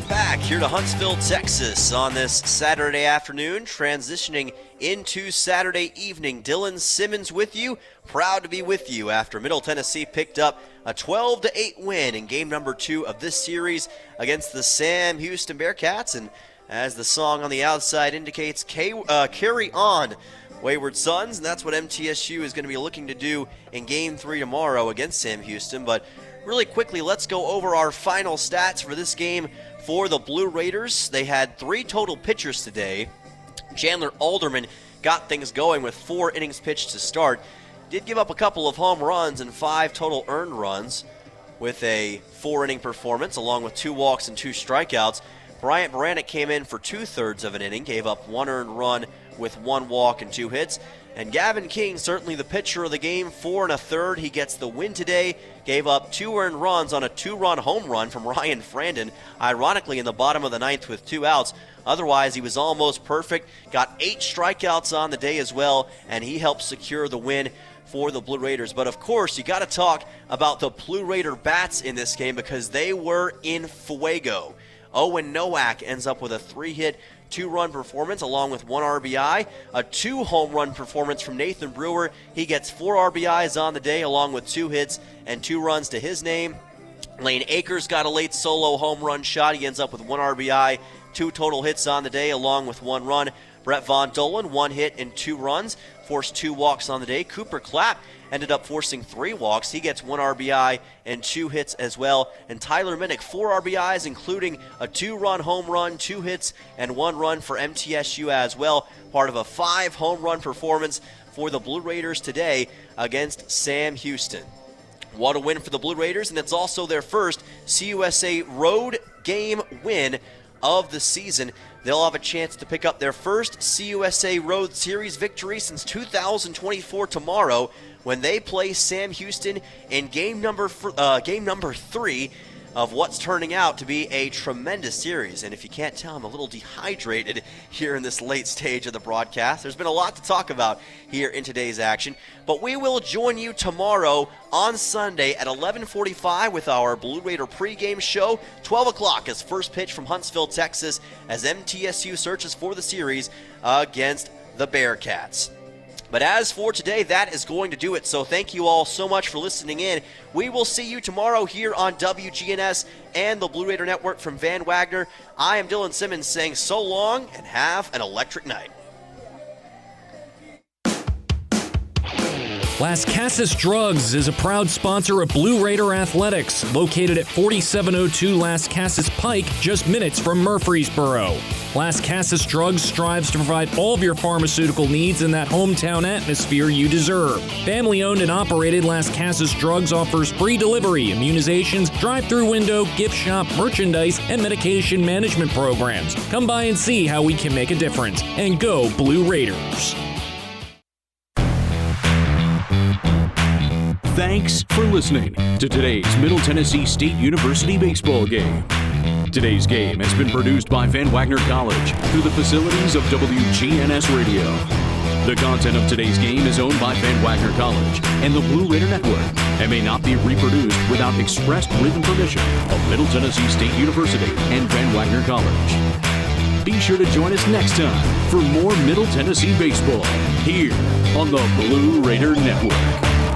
Back here to Huntsville, Texas on this Saturday afternoon, transitioning into Saturday evening. Dylan Simmons with you, proud to be with you after Middle Tennessee picked up a 12-8 win in game number 2 of this series against the Sam Houston Bearcats. And as the song on the outside indicates, carry on, Wayward Sons. And that's what MTSU is going to be looking to do in game 3 tomorrow against Sam Houston. But really quickly, let's go over our final stats for this game for the Blue Raiders. They had 3 total pitchers today. Chandler Alderman got things going with 4 innings pitched to start. Did give up a couple of home runs and 5 total earned runs with a 4-inning performance, along with 2 walks and 2 strikeouts. Bryant Baranek came in for 2/3 of an inning, gave up 1 earned run with 1 walk and 2 hits. And Gavin King, certainly the pitcher of the game, 4 1/3. He gets the win today. Gave up 2 earned runs on a 2-run home run from Ryan Frandon, ironically in the bottom of the 9th with 2 outs. Otherwise, he was almost perfect. Got 8 strikeouts on the day as well, and he helped secure the win for the Blue Raiders. But of course, you got to talk about the Blue Raider bats in this game because they were in fuego. Owen Nowak ends up with a 3-hit, 2-run performance along with 1 RBI. A 2-home run performance from Nathan Brewer. He gets 4 RBIs on the day along with 2 hits and 2 runs to his name. Lane Akers got a late solo home run shot. He ends up with 1 RBI, 2 total hits on the day along with 1 run. Brett Von Dolan, 1 hit and 2 runs, forced 2 walks on the day. Cooper Clapp ended up forcing 3 walks. He gets 1 RBI and 2 hits as well. And Tyler Minnick, 4 RBIs, including a 2-run home run, 2 hits, and 1 run for MTSU as well. Part of a 5-home run performance for the Blue Raiders today against Sam Houston. What a win for the Blue Raiders, and it's also their first CUSA road game win of the season. They'll have a chance to pick up their first CUSA Road Series victory since 2024 tomorrow when they play Sam Houston in game number 3. of what's turning out to be a tremendous series. And if you can't tell, I'm a little dehydrated here in this late stage of the broadcast. There's been a lot to talk about here in today's action, but we will join you tomorrow on Sunday at 11:45 with our Blue Raider pregame show. 12 o'clock is first pitch from Huntsville, Texas, as MTSU searches for the series against the Bearcats. But as for today, that is going to do it. So thank you all so much for listening in. We will see you tomorrow here on WGNS and the Blue Raider Network from Van Wagner. I am Dylan Simmons saying so long and have an electric night. Las Casas Drugs is a proud sponsor of Blue Raider Athletics, located at 4702 Las Casas Pike, just minutes from Murfreesboro. Las Casas Drugs strives to provide all of your pharmaceutical needs in that hometown atmosphere you deserve. Family-owned and operated, Las Casas Drugs offers free delivery, immunizations, drive-through window, gift shop, merchandise, and medication management programs. Come by and see how we can make a difference. And go Blue Raiders! Thanks for listening to today's Middle Tennessee State University baseball game. Today's game has been produced by Van Wagner College through the facilities of WGNS Radio. The content of today's game is owned by Van Wagner College and the Blue Raider Network and may not be reproduced without expressed written permission of Middle Tennessee State University and Van Wagner College. Be sure to join us next time for more Middle Tennessee baseball here on the Blue Raider Network.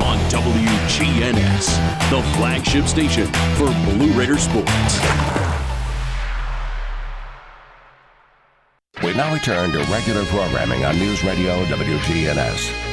On WGNS, the flagship station for Blue Raider sports. We now return to regular programming on News Radio WGNS.